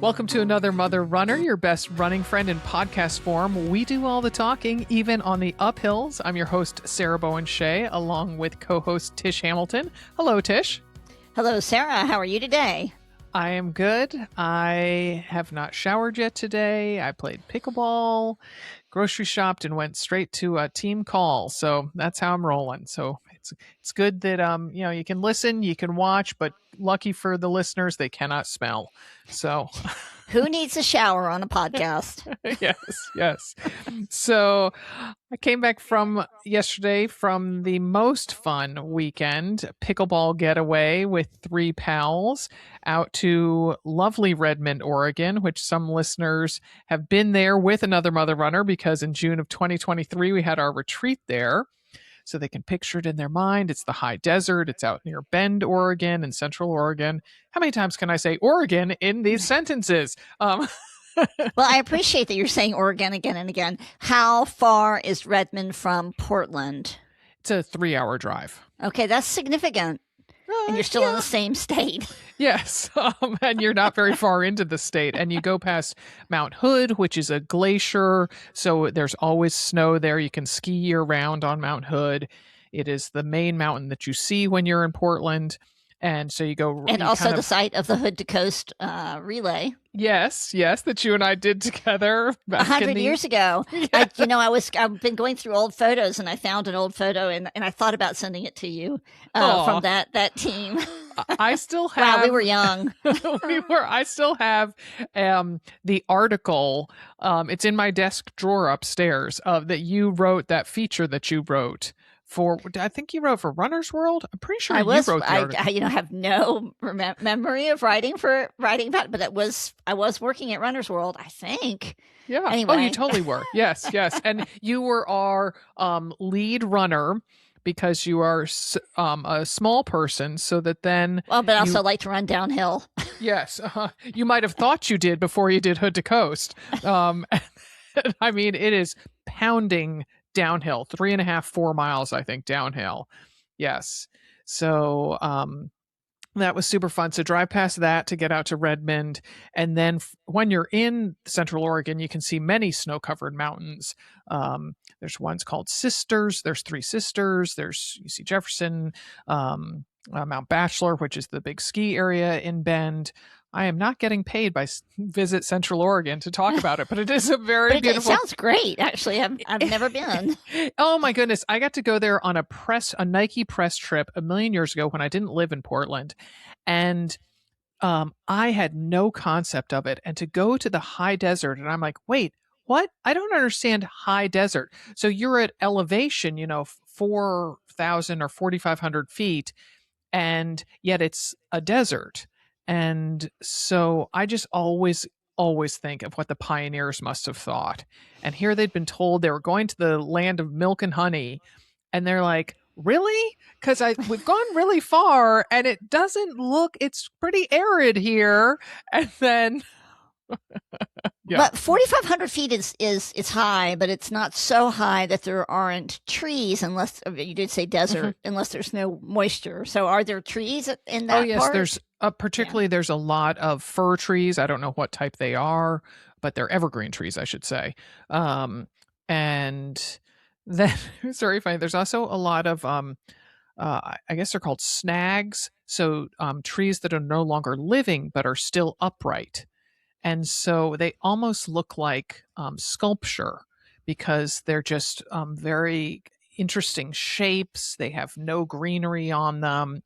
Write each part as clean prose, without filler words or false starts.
Welcome to another Mother Runner, your best running friend in podcast form. We do all the talking, even on the uphills. I'm your host, Sarah Bowen Shea, along with co-host Tish Hamilton. Hello, Tish. Hello, Sarah. How are you today? I am good. I have not showered yet today. I played pickleball, grocery shopped, and went straight to a team call. So that's how I'm rolling. So it's good that you can listen, you can watch, but lucky for the listeners, they cannot smell. So who needs a shower on a podcast? Yes. So I came back from yesterday from the most fun weekend, pickleball getaway with 3 pals out to lovely Redmond, Oregon, which some listeners have been there with another Mother Runner because in June of 2023, we had our retreat there. So they can picture it in their mind. It's the high desert. It's out near Bend, Oregon, and Central Oregon. How many times can I say Oregon in these sentences? Well, I appreciate that you're saying Oregon again and again. How far is Redmond from Portland? It's a 3-hour drive. Okay, that's significant. And you're still in the same state. Yes, and you're not very far into the state. And you go past Mount Hood, which is a glacier. So there's always snow there. You can ski year-round on Mount Hood. It is the main mountain that you see when you're in Portland. And so you go... And also the site of the Hood to Coast relay. Yes, that you and I did together 100 years ago. Yes. I've been going through old photos, and I found an old photo, and I thought about sending it to you from that team. I still have... Wow, we were young. I still have the article. It's in my desk drawer upstairs that you wrote, that feature that you wrote. I think you wrote for Runner's World. I'm pretty sure you wrote the article. I have no memory of writing about it, but I was working at Runner's World, I think. Yeah. Anyway. Oh, you totally were. Yes. And you were our lead runner because you are a small person, so that then... Well, but also like to run downhill. Yes. You might have thought you did before you did Hood to Coast. I mean, it is pounding downhill, 3.5, 4 miles, I think, downhill. Yes. So that was super fun. So drive past that to get out to Redmond. And then when you're in Central Oregon, you can see many snow-covered mountains. There's ones called Sisters. There's 3 Sisters. There's UC Jefferson, Mount Bachelor, which is the big ski area in Bend. I am not getting paid by Visit Central Oregon to talk about it, but it is a very beautiful... It sounds great, actually. I've never been. Oh my goodness. I got to go there on a Nike press trip a million years ago when I didn't live in Portland. And I had no concept of it. And to go to the high desert, and I'm like, wait, what? I don't understand high desert. So you're at elevation, 4,000 or 4,500 feet, and yet it's a desert. And so I just always think of what the pioneers must have thought. And here they'd been told they were going to the land of milk and honey. And they're like, really? Because we've gone really far and it doesn't look, it's pretty arid here. And then... Yeah. But 4,500 feet is high, but it's not so high that there aren't trees, unless you did say desert, unless there's no moisture. So are there trees in that? Oh yes, part? There's there's a lot of fir trees. I don't know what type they are, but they're evergreen trees, I should say. And then it's very funny. There's also a lot of I guess they're called snags. So trees that are no longer living but are still upright. And so they almost look like sculpture because they're just very interesting shapes. They have no greenery on them.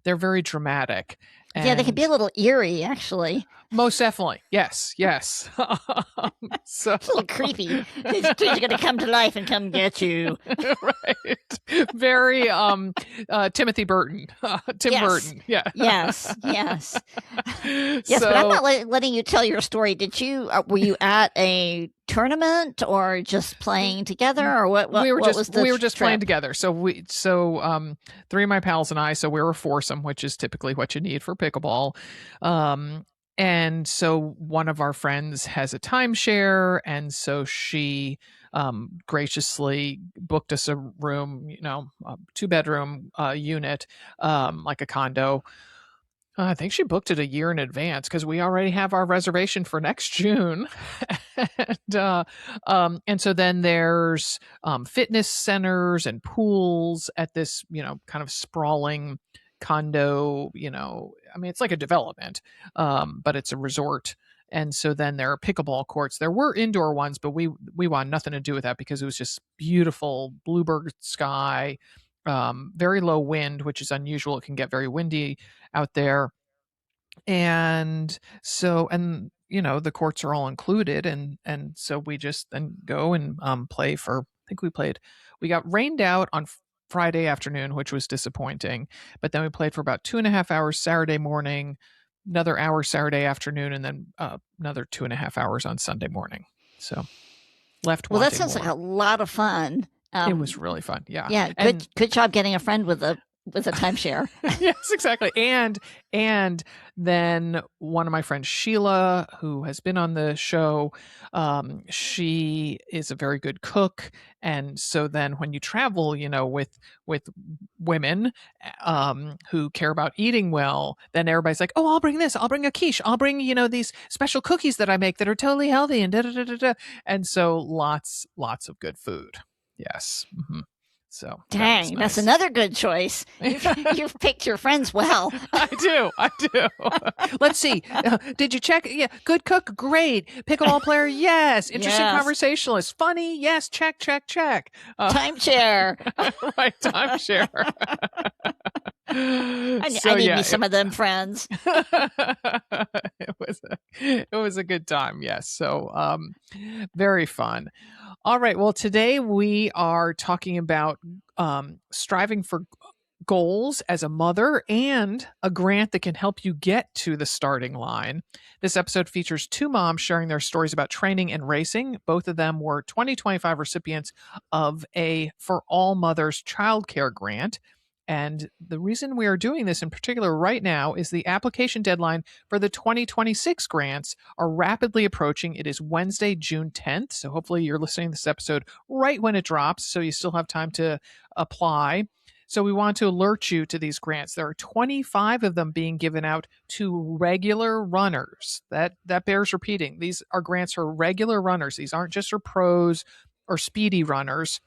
They're very dramatic. And yeah, they can be a little eerie, actually. Most definitely. Yes. So it's a little creepy. These trees are going to come to life and come get you. Right. Very Timothy Burton. Burton. Yeah. Yes. Yes, but I'm not letting you tell your story. Did you? Were you at a tournament or just playing together, or what? We were just trip? Playing together. So 3 of my pals and I. So we were a foursome, which is typically what you need for pickleball. And so one of our friends has a timeshare, and so she graciously booked us a room, a 2-bedroom unit, like a condo, I think she booked it a year in advance because we already have our reservation for next June. And so then there's fitness centers and pools at this, kind of sprawling condo, I mean, it's like a development, but it's a resort. And so then there are pickleball courts. There were indoor ones, but we want nothing to do with that because it was just beautiful bluebird sky, very low wind, which is unusual. It can get very windy out there. And so, the courts are all included. And so we just then go and play for, I think we got rained out on Friday afternoon, which was disappointing. But then we played for about 2.5 hours Saturday morning, another hour Saturday afternoon, and then another 2.5 hours on Sunday morning. So left Well, that wanting sounds more. like a lot of fun. It was really fun. Yeah. Yeah. Good job getting a friend with a timeshare. Yes, exactly. And then one of my friends, Sheila, who has been on the show, she is a very good cook. And so then when you travel, with women who care about eating well, then everybody's like, oh, I'll bring this. I'll bring a quiche. I'll bring, these special cookies that I make that are totally healthy and da da da da da. And so lots of good food. Yes. Mm-hmm. So dang, nice. That's another good choice. You've picked your friends well. I do. Let's see. Did you check? Yeah, good cook, great. Pickleball player, yes. Interesting conversationalist, funny, yes. Check. Timeshare, right? Timeshare. I need me some of them friends. It was a good time. Yes. So very fun. All right. Well, today we are talking about striving for goals as a mother and a grant that can help you get to the starting line. This episode features two moms sharing their stories about training and racing. Both of them were 2025 recipients of a For All Mothers childcare grant. And the reason we are doing this in particular right now is the application deadline for the 2026 grants are rapidly approaching. It is Wednesday, June 10th. So hopefully you're listening to this episode right when it drops, so you still have time to apply. So we want to alert you to these grants. There are 25 of them being given out to regular runners. That bears repeating. These are grants for regular runners. These aren't just for pros or speedy runners.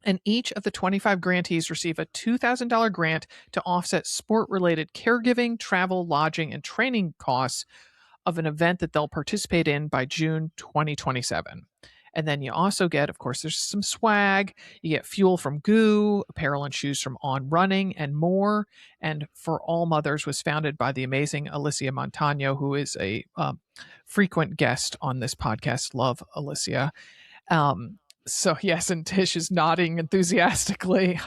And each of the 25 grantees receive a $2,000 grant to offset sport-related caregiving, travel, lodging, and training costs of an event that they'll participate in by June 2027. And then you also get, of course, there's some swag. You get fuel from Goo, apparel and shoes from On Running, and more. And For All Mothers was founded by the amazing Alicia Montano, who is a frequent guest on this podcast. Love Alicia. So yes, and Tish is nodding enthusiastically.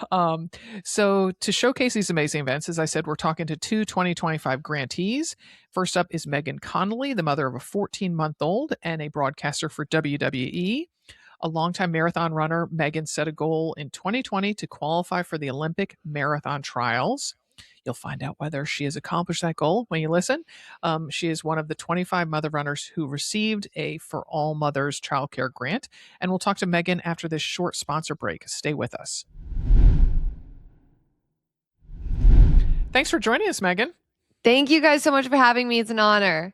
So to showcase these amazing events, as I said, we're talking to two 2025 grantees. First up is Megan Connolly, the mother of a 14-month-old and a broadcaster for WWE. A longtime marathon runner, Megan set a goal in 2020 to qualify for the Olympic marathon trials. You'll find out whether she has accomplished that goal when you listen. She is one of the 25 mother runners who received a For All Mothers childcare grant. And we'll talk to Megan after this short sponsor break. Stay with us. Thanks for joining us, Megan. Thank you guys so much for having me. It's an honor.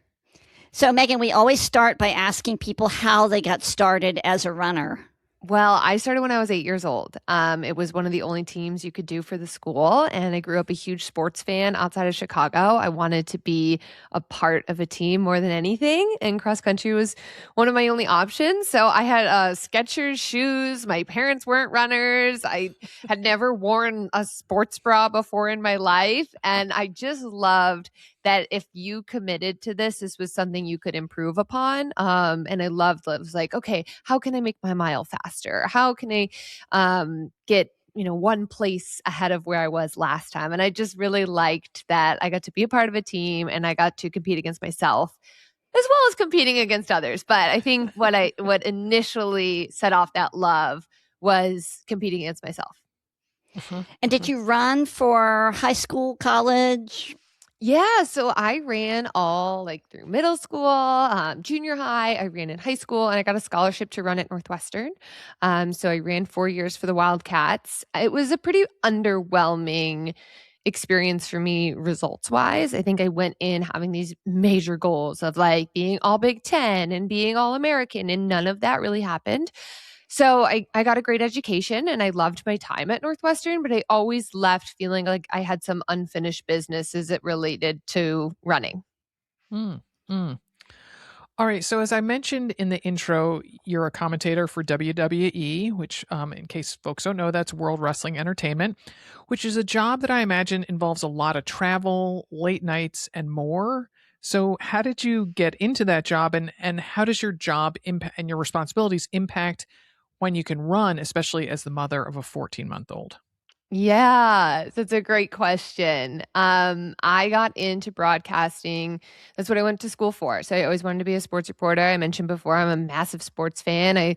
So, Megan, we always start by asking people how they got started as a runner. Well, I started when I was 8 years old. It was one of the only teams you could do for the school, and I grew up a huge sports fan outside of Chicago. I wanted to be a part of a team more than anything, and cross country was one of my only options. So I had Skechers shoes. My parents weren't runners. I had never worn a sports bra before in my life, and I just loved that if you committed to this was something you could improve upon. And I loved it. It was like, okay, how can I make my mile faster? How can I get, one place ahead of where I was last time? And I just really liked that I got to be a part of a team and I got to compete against myself as well as competing against others. But I think what initially set off that love was competing against myself. And did you run for high school, college? Yeah, so I ran all through middle school, junior high. I ran in high school, and I got a scholarship to run at Northwestern. So I ran 4 years for the Wildcats. It was a pretty underwhelming experience for me results wise. I think I went in having these major goals of like being all Big Ten and being all American, and none of that really happened. So I got a great education and I loved my time at Northwestern, but I always left feeling like I had some unfinished business as it related to running. Mm, mm. All right. So, as I mentioned in the intro, you're a commentator for WWE, which, in case folks don't know, that's World Wrestling Entertainment, which is a job that I imagine involves a lot of travel, late nights, and more. So, how did you get into that job, and how does your job impact and your responsibilities impact when you can run, especially as the mother of a 14-month-old? Yeah, that's a great question. I got into broadcasting. That's what I went to school for. So I always wanted to be a sports reporter. I mentioned before, I'm a massive sports fan. I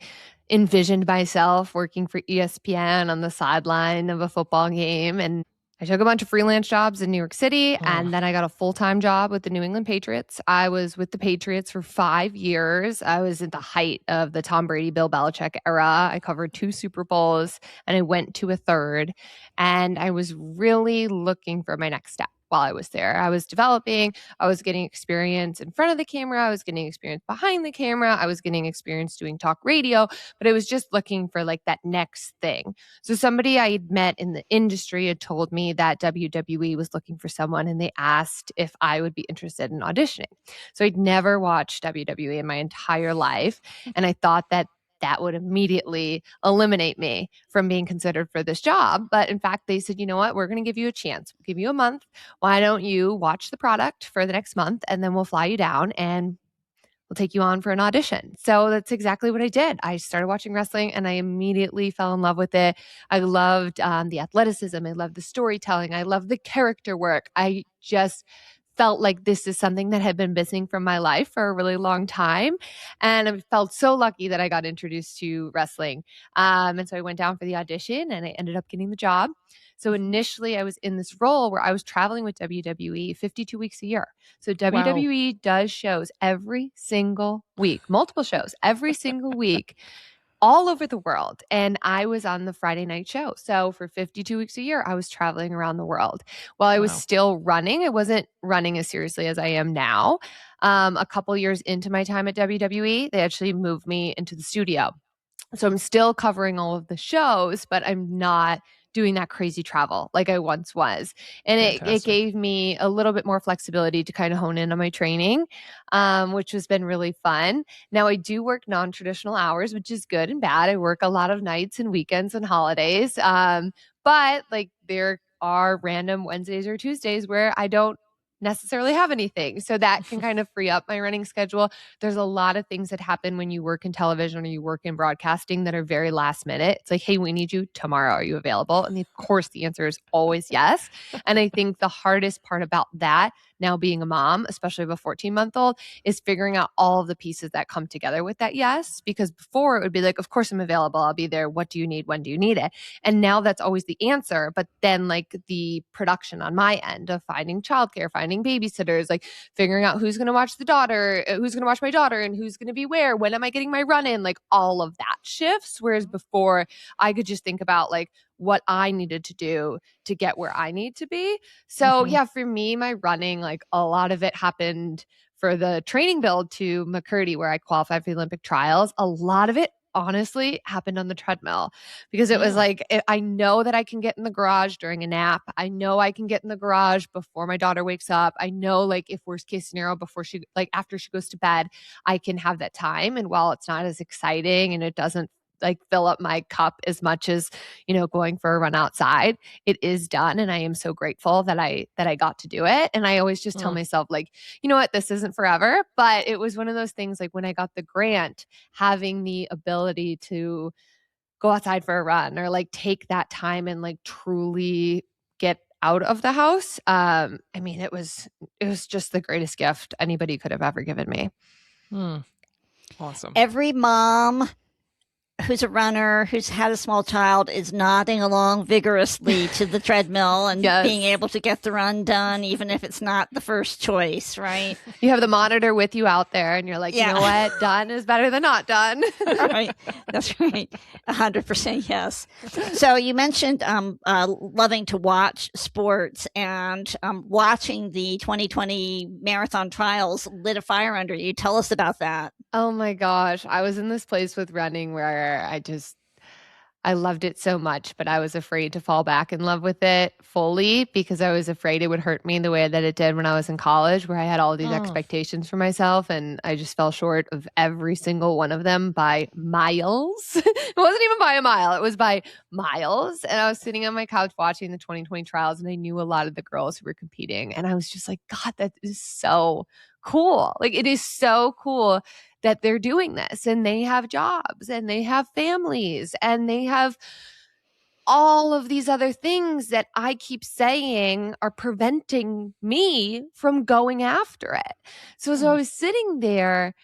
envisioned myself working for ESPN on the sideline of a football game. And I took a bunch of freelance jobs in New York City, and then I got a full-time job with the New England Patriots. I was with the Patriots for 5 years. I was at the height of the Tom Brady, Bill Belichick era. I covered 2 Super Bowls and I went to a third. And I was really looking for my next step while I was there. I was developing, I was getting experience in front of the camera, I was getting experience behind the camera, I was getting experience doing talk radio, but I was just looking for like that next thing. So somebody I had met in the industry had told me that WWE was looking for someone and they asked if I would be interested in auditioning. So I'd never watched WWE in my entire life. And I thought that that would immediately eliminate me from being considered for this job. But in fact, they said, you know what, we're going to give you a chance. We'll give you a month. Why don't you watch the product for the next month and then we'll fly you down and we'll take you on for an audition. So that's exactly what I did. I started watching wrestling and I immediately fell in love with it. I loved the athleticism. I loved the storytelling. I loved the character work. I just felt like this is something that had been missing from my life for a really long time. And I felt so lucky that I got introduced to wrestling. And so I went down for the audition and I ended up getting the job. So initially, I was in this role where I was traveling with WWE 52 weeks a year. So Wow. WWE does shows every single week, multiple shows every single week all over the world. And I was on the Friday night show. So for 52 weeks a year, I was traveling around the world. While I was Wow. still running, I wasn't running as seriously as I am now. A couple years into my time at WWE, they actually moved me into the studio. So I'm still covering all of the shows, but I'm not doing that crazy travel like I once was. And it Fantastic. gave me a little bit more flexibility to kind of hone in on my training, which has been really fun. Now I do work non-traditional hours, which is good and bad. I work a lot of nights and weekends and holidays. But like there are random Wednesdays or Tuesdays where I don't necessarily have anything. So that can kind of free up my running schedule. There's a lot of things that happen when you work in television or you work in broadcasting that are very last minute. It's like, hey, we need you tomorrow. Are you available? And of course, the answer is always yes. And I think the hardest part about that, now being a mom, especially of a 14-month-old, is figuring out all of the pieces that come together with that yes. Because before it would be like, of course I'm available. I'll be there. What do you need? When do you need it? And now that's always the answer. But then, like, the production on my end of finding childcare, finding babysitters, like figuring out who's going to watch the daughter, who's going to watch my daughter, and who's going to be where, when am I getting my run in, like all of that shifts. Whereas before, I could just think about like what I needed to do to get where I need to be. So, Mhm. yeah, for me, my running, like a lot of it happened for the training build to McCurdy, where I qualified for the Olympic trials. A lot of it honestly happened on the treadmill because it was Mm. like I know that I can get in the garage during a nap. I know I can get in the garage before my daughter wakes up. I know, like, if worst case scenario, before she, like, after she goes to bed, I can have that time. And while it's not as exciting and it doesn't like fill up my cup as much as, going for a run outside, it is done. And I am so grateful that I got to do it. And I always just tell Mm. myself, like, you know what, this isn't forever. But it was one of those things, like when I got the grant, having the ability to go outside for a run or like take that time and like truly get out of the house. I mean, it was just the greatest gift anybody could have ever given me. Mm. Awesome. Every mom who's a runner, who's had a small child, is nodding along vigorously to the treadmill and Yes. being able to get the run done, even if it's not the first choice, right? You have the monitor with you out there, and you're like, you know what? Done is better than not done. Right. That's right. 100% yes. So you mentioned loving to watch sports, and watching the 2020 marathon trials lit a fire under you. Tell us about that. Oh my gosh. I was in this place with running where I loved it so much, but I was afraid to fall back in love with it fully because I was afraid it would hurt me the way that it did when I was in college, where I had all these expectations for myself, and I just fell short of every single one of them by miles. It wasn't even by a mile, it was by miles. And I was sitting on my couch watching the 2020 trials, and I knew a lot of the girls who were competing. And I was just like, God, that is so cool. Like, it is so cool that they're doing this, and they have jobs, and they have families, and they have all of these other things that I keep saying are preventing me from going after it. So as I was sitting there,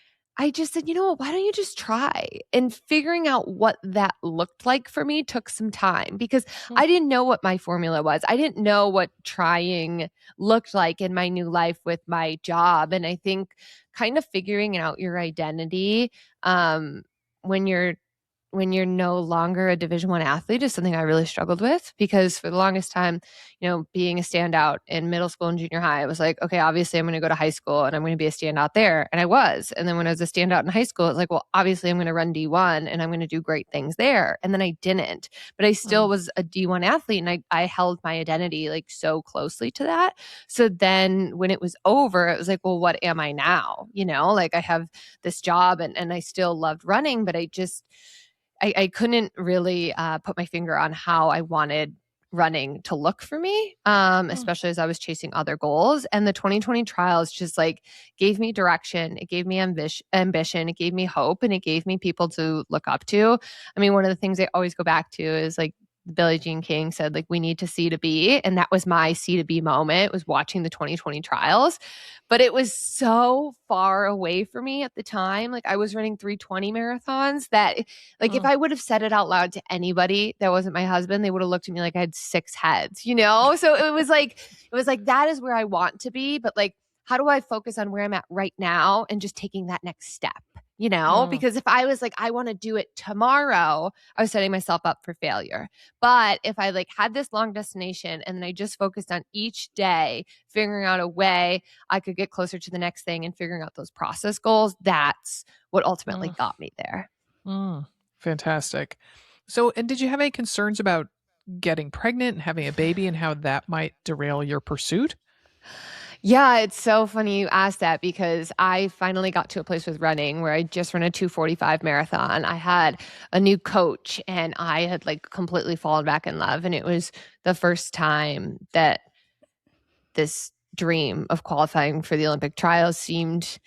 I just said, you know what, why don't you just try? And figuring out what that looked like for me took some time because I didn't know what my formula was. I didn't know what trying looked like in my new life with my job. And I think kind of figuring out your identity when you're no longer a Division I athlete is something I really struggled with because for the longest time, being a standout in middle school and junior high, I was like, okay, obviously I'm going to go to high school and I'm going to be a standout there. And I was. And then when I was a standout in high school, it was like, well, obviously I'm going to run D1 and I'm going to do great things there. And then I didn't, but I still was a D1 athlete, and I held my identity like so closely to that. So then when it was over, it was like, well, what am I now? Like I have this job and I still loved running, but I couldn't really put my finger on how I wanted running to look for me, especially as I was chasing other goals. And the 2020 trials just like gave me direction. It gave me ambition. It gave me hope, and it gave me people to look up to. I mean, one of the things I always go back to is like Billie Jean King said, like, we need to see to be. And that was my see to be moment, was watching the 2020 trials. But it was so far away for me at the time. Like I was running 320 marathons that like if I would have said it out loud to anybody that wasn't my husband, they would have looked at me like I had 6 heads, So it was like that is where I want to be. But like, how do I focus on where I'm at right now and just taking that next step? Because if I was like, I want to do it tomorrow, I was setting myself up for failure. But if I like had this long destination and then I just focused on each day, figuring out a way I could get closer to the next thing and figuring out those process goals, that's what ultimately got me there. Fantastic. So, and did you have any concerns about getting pregnant and having a baby and how that might derail your pursuit? Yeah, it's so funny you asked that because I finally got to a place with running where I just ran a 2:45 marathon. I had a new coach and I had like completely fallen back in love. And it was the first time that this dream of qualifying for the Olympic trials seemed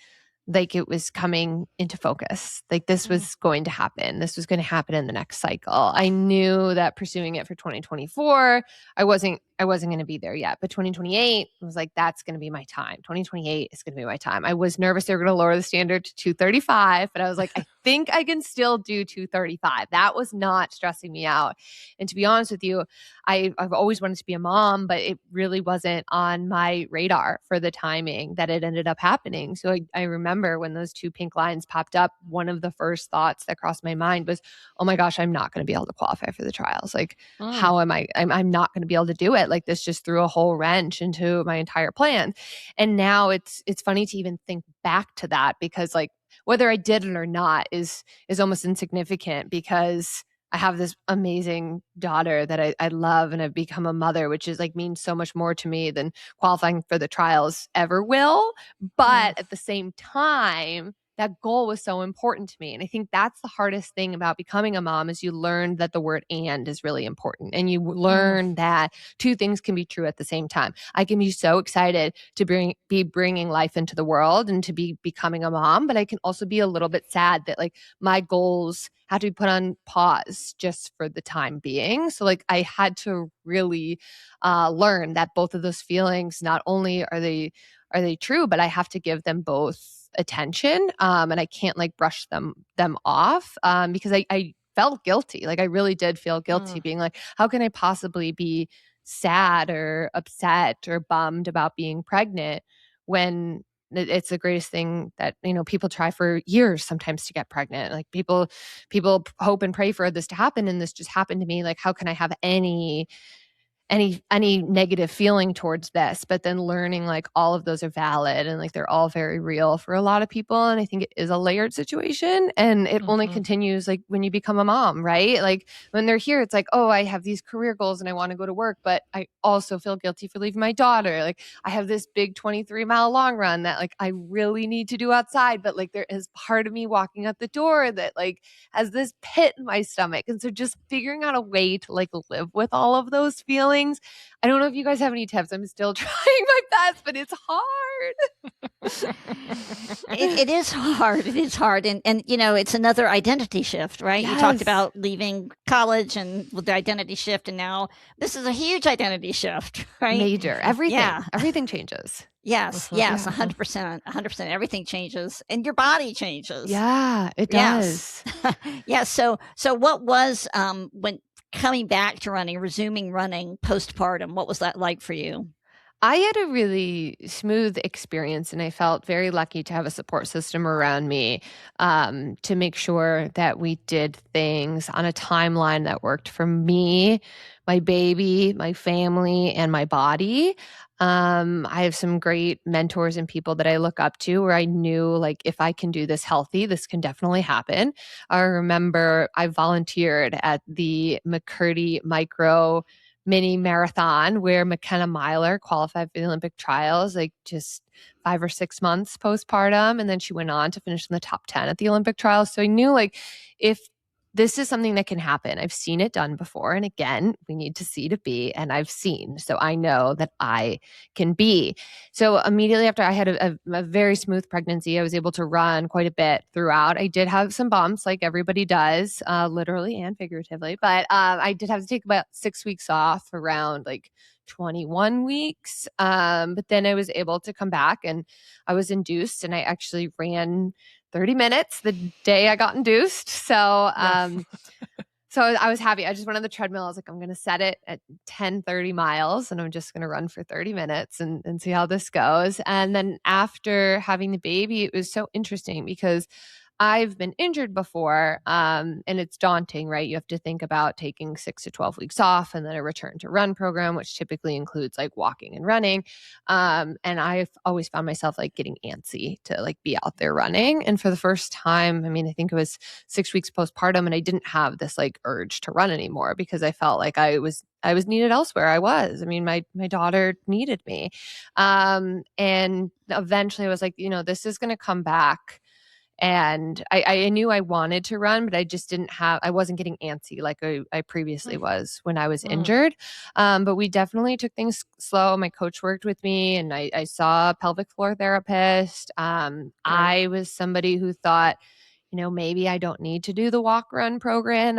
like it was coming into focus. Like this was going to happen. This was going to happen in the next cycle. I knew that pursuing it for 2024, I wasn't going to be there yet. But 2028 was like, that's going to be my time. 2028 is going to be my time. I was nervous they were going to lower the standard to 235, but I was like, I think I can still do 235. That was not stressing me out. And to be honest with you, I've always wanted to be a mom, but it really wasn't on my radar for the timing that it ended up happening. So I remember when those 2 pink lines popped up, one of the first thoughts that crossed my mind was, oh my gosh, I'm not going to be able to qualify for the trials. Like, how am I'm not going to be able to do it. Like this just threw a whole wrench into my entire plan. And now it's funny to even think back to that because like whether I did it or not is almost insignificant because I have this amazing daughter that I love, and I've become a mother, which is like means so much more to me than qualifying for the trials ever will. But at the same time, that goal was so important to me. And I think that's the hardest thing about becoming a mom is you learn that the word and is really important. And you learn that 2 things can be true at the same time. I can be so excited to be bringing life into the world and to be becoming a mom, but I can also be a little bit sad that like my goals had to be put on pause just for the time being. So like I had to really learn that both of those feelings, not only are they true, but I have to give them both attention. And I can't like brush them off because I felt guilty. Like I really did feel guilty being like, how can I possibly be sad or upset or bummed about being pregnant when it's the greatest thing that, people try for years sometimes to get pregnant. Like people hope and pray for this to happen, and this just happened to me. Like, how can I have any negative feeling towards this? But then learning like all of those are valid and like they're all very real for a lot of people. And I think it is a layered situation, and it only continues like when you become a mom, right? Like when they're here, it's like, oh, I have these career goals and I want to go to work, but I also feel guilty for leaving my daughter. Like I have this big 23-mile long run that like I really need to do outside, but like there is part of me walking out the door that like has this pit in my stomach. And so just figuring out a way to like live with all of those feelings. I don't know if you guys have any tips. I'm still trying my best, but it's hard. It is hard. It is hard. And it's another identity shift, right? Yes. You talked about leaving college and with the identity shift, and now this is a huge identity shift, right? Major. Everything. Yeah. Everything changes. Yes, 100%, 100%. Everything changes, and your body changes. Yeah, it does. Yeah. So what was when coming back to running, resuming running postpartum? What was that like for you? I had a really smooth experience, and I felt very lucky to have a support system around me to make sure that we did things on a timeline that worked for me, my baby, my family, and my body. I have some great mentors and people that I look up to where I knew like if I can do this healthy, this can definitely happen. I remember I volunteered at the McCurdy Micro mini marathon where McKenna Myler qualified for the Olympic trials, like just 5 or 6 months postpartum. And then she went on to finish in the top 10 at the Olympic trials. So I knew like if this is something that can happen, I've seen it done before. And again, we need to see to be, and I've seen. So I know that I can be. So immediately after I had a very smooth pregnancy, I was able to run quite a bit throughout. I did have some bumps like everybody does, literally and figuratively. But I did have to take about 6 weeks off around like 21 weeks. But then I was able to come back and I was induced, and I actually ran 30 minutes the day I got induced. So, so I was happy. I just went on the treadmill. I was like, I'm going to set it at 10-30 miles and I'm just going to run for 30 minutes and see how this goes. And then after having the baby, it was so interesting because I've been injured before, and it's daunting, right? You have to think about taking 6 to 12 weeks off and then a return to run program, which typically includes like walking and running. And I've always found myself like getting antsy to like be out there running. And for the first time, I mean, I think it was 6 weeks postpartum, and I didn't have this like urge to run anymore because I felt like I was needed elsewhere. I mean, my daughter needed me. And eventually I was like, this is going to come back. And I knew I wanted to run, but I wasn't getting antsy like I previously was when I was injured. But we definitely took things slow. My coach worked with me, and I saw a pelvic floor therapist. I was somebody who thought, maybe I don't need to do the walk run program.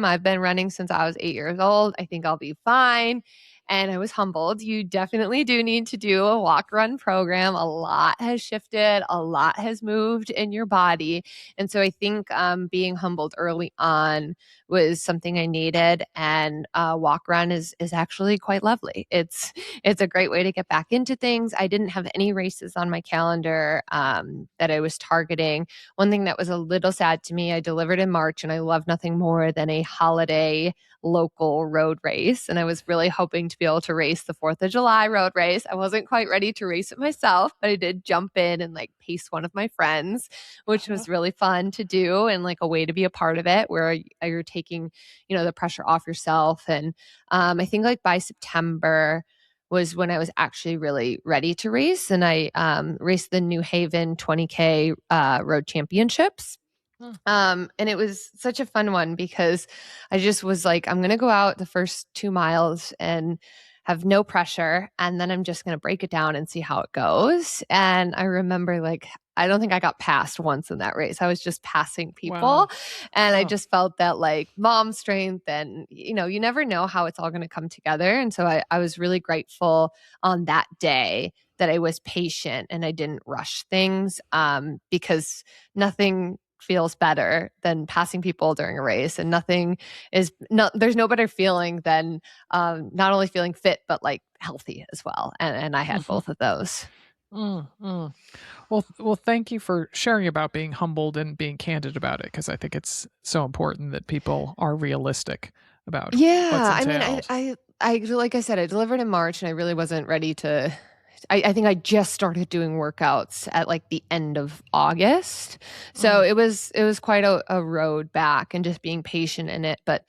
I've been running since I was 8 years old. I think I'll be fine. And I was humbled. You definitely do need to do a walk run program. A lot has shifted, a lot has moved in your body. And so I think being humbled early on was something I needed. And walk run is actually quite lovely. It's a great way to get back into things. I didn't have any races on my calendar that I was targeting. One thing that was a little sad to me, I delivered in March, and I love nothing more than a holiday local road race. And I was really hoping to be able to race the 4th of July road race. I wasn't quite ready to race it myself, but I did jump in and like pace one of my friends, which was really fun to do and like a way to be a part of it where you're taking, the pressure off yourself. And I think like by September was when I was actually really ready to race. And I raced the New Haven 20K road championships. And it was such a fun one because I just was like, I'm going to go out the first 2 miles and have no pressure. And then I'm just going to break it down and see how it goes. And I remember like, I don't think I got passed once in that race. I was just passing people. Wow. And I just felt that like mom strength and, you never know how it's all going to come together. And so I was really grateful on that day that I was patient and I didn't rush things because nothing feels better than passing people during a race, and there's no better feeling than not only feeling fit but like healthy as well, and I had both of those. Well, thank you for sharing about being humbled and being candid about it, because I think it's so important that people are realistic about what's I mean, entailed. I like I said, I delivered in March, and I really wasn't ready to. I think I just started doing workouts at like the end of August. So it was quite a road back, and just being patient in it. But,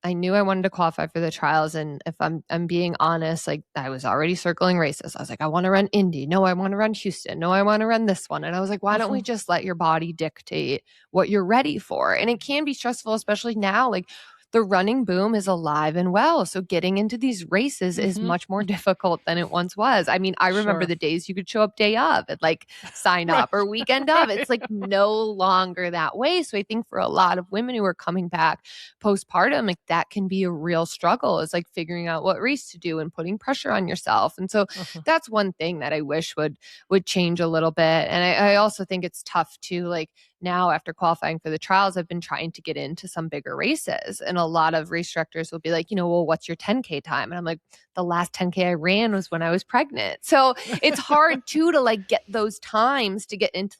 I knew I wanted to qualify for the trials. And if I'm being honest, like I was already circling races. I was like, I want to run Indy. No, I want to run Houston. No, I want to run this one. And I was like, why don't we just let your body dictate what you're ready for? And it can be stressful, especially now. Like, the running boom is alive and well. So getting into these races is much more difficult than it once was. I mean, I remember the days you could show up day of and like sign up or weekend of. It's like no longer that way. So I think for a lot of women who are coming back postpartum, like that can be a real struggle. It's like figuring out what race to do and putting pressure on yourself. And so that's one thing that I wish would change a little bit. And I also think it's tough to like, now after qualifying for the trials, I've been trying to get into some bigger races. And a lot of race directors will be like, well, what's your 10K time? And I'm like, the last 10K I ran was when I was pregnant. So it's hard too to like get those times to get into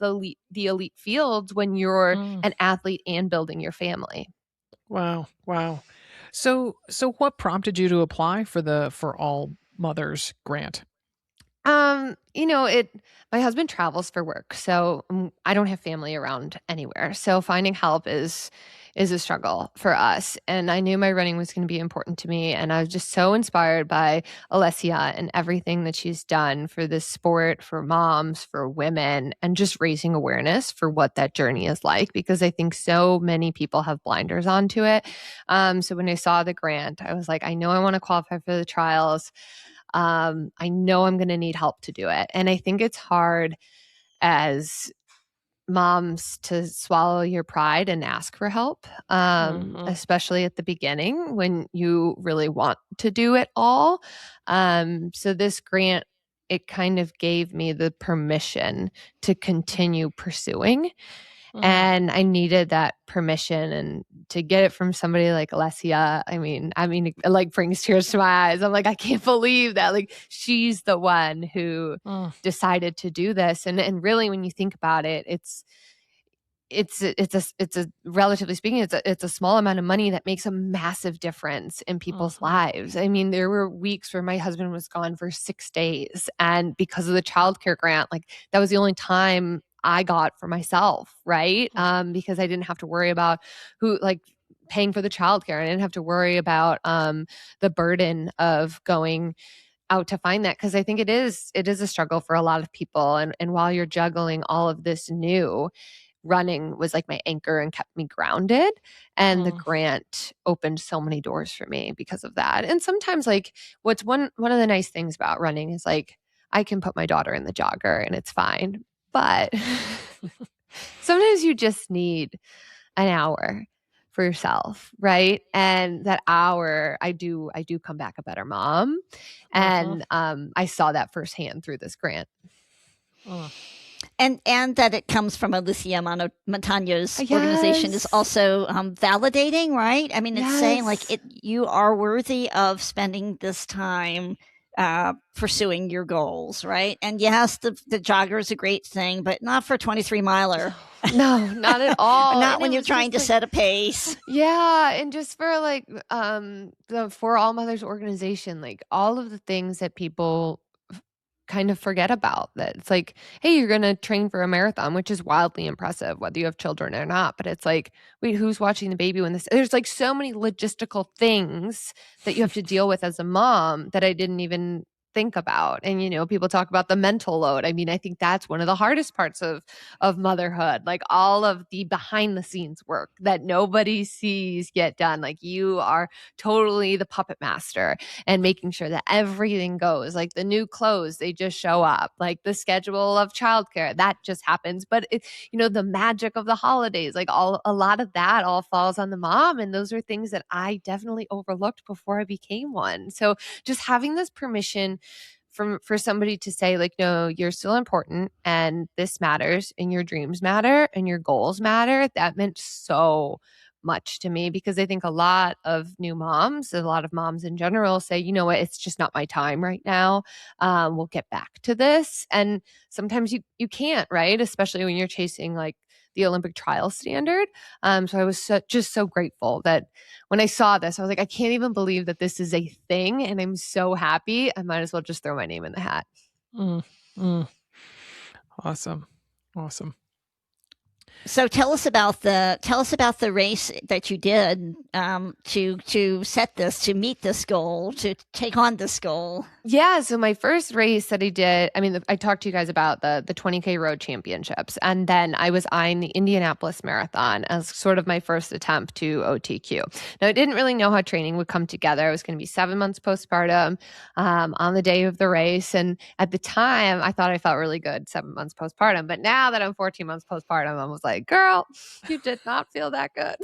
the elite fields when you're an athlete and building your family. Wow. So what prompted you to apply for the For All Mothers grant? My husband travels for work, so I don't have family around anywhere. So finding help is a struggle for us. And I knew my running was going to be important to me. And I was just so inspired by Alessia and everything that she's done for this sport, for moms, for women, and just raising awareness for what that journey is like, because I think so many people have blinders onto it. So when I saw the grant, I was like, I know I want to qualify for the trials. I know I'm going to need help to do it. And I think it's hard as moms to swallow your pride and ask for help, especially at the beginning when you really want to do it all. So this grant, it kind of gave me the permission to continue pursuing. And I needed that permission, and to get it from somebody like Alessia, I mean, it like brings tears to my eyes. I'm like, I can't believe that. Like, she's the one who decided to do this. And really, when you think about it, it's a relatively speaking, it's a small amount of money that makes a massive difference in people's lives. I mean, there were weeks where my husband was gone for 6 days, and because of the childcare grant, like that was the only time I got for myself, right? Because I didn't have to worry about who like paying for the childcare. I didn't have to worry about the burden of going out to find that, because I think it is a struggle for a lot of people. And while you're juggling all of this new, running was like my anchor and kept me grounded. And the grant opened so many doors for me because of that. And sometimes like what's one of the nice things about running is like I can put my daughter in the jogger and it's fine. But sometimes you just need an hour for yourself, right? And that hour, I do come back a better mom. And I saw that firsthand through this grant. And that it comes from Alicia Montaño's organization is also validating, right? I mean, it's saying like you are worthy of spending this time pursuing your goals, right? And yes, the jogger is a great thing, but not for a 23 miler. No, not at all. Not when you're trying to set a pace. Yeah, and just for like the For All Mothers organization, like all of the things that people kind of forget about, that it's like, hey, you're going to train for a marathon, which is wildly impressive, whether you have children or not. But it's like, wait, who's watching the baby when this? There's like so many logistical things that you have to deal with as a mom that I didn't even think about. And people talk about the mental load. I mean, I think that's one of the hardest parts of motherhood, like all of the behind the scenes work that nobody sees get done. Like you are totally the puppet master and making sure that everything goes, like the new clothes, they just show up, like the schedule of childcare that just happens. But the magic of the holidays, like a lot of that all falls on the mom. And those are things that I definitely overlooked before I became one. So just having this permission for somebody to say like, no, you're still important and this matters and your dreams matter and your goals matter, that meant so much to me, because I think a lot of new moms, a lot of moms in general say, you know what, it's just not my time right now. We'll get back to this. And sometimes you can't, right? Especially when you're chasing like the Olympic trial standard. So I was just so grateful that when I saw this, I was like, I can't even believe that this is a thing. And I'm so happy. I might as well just throw my name in the hat. Mm, mm. Awesome. Awesome. So tell us about the race that you did to meet this goal, to take on this goal. Yeah, so my first race that I did, I mean, I talked to you guys about the 20K road championships, and then I was eyeing the Indianapolis Marathon as sort of my first attempt to OTQ. Now, I didn't really know how training would come together. I was going to be 7 months postpartum on the day of the race, and at the time, I thought I felt really good 7 months postpartum. But now that I'm 14 months postpartum, I was like, girl, you did not feel that good.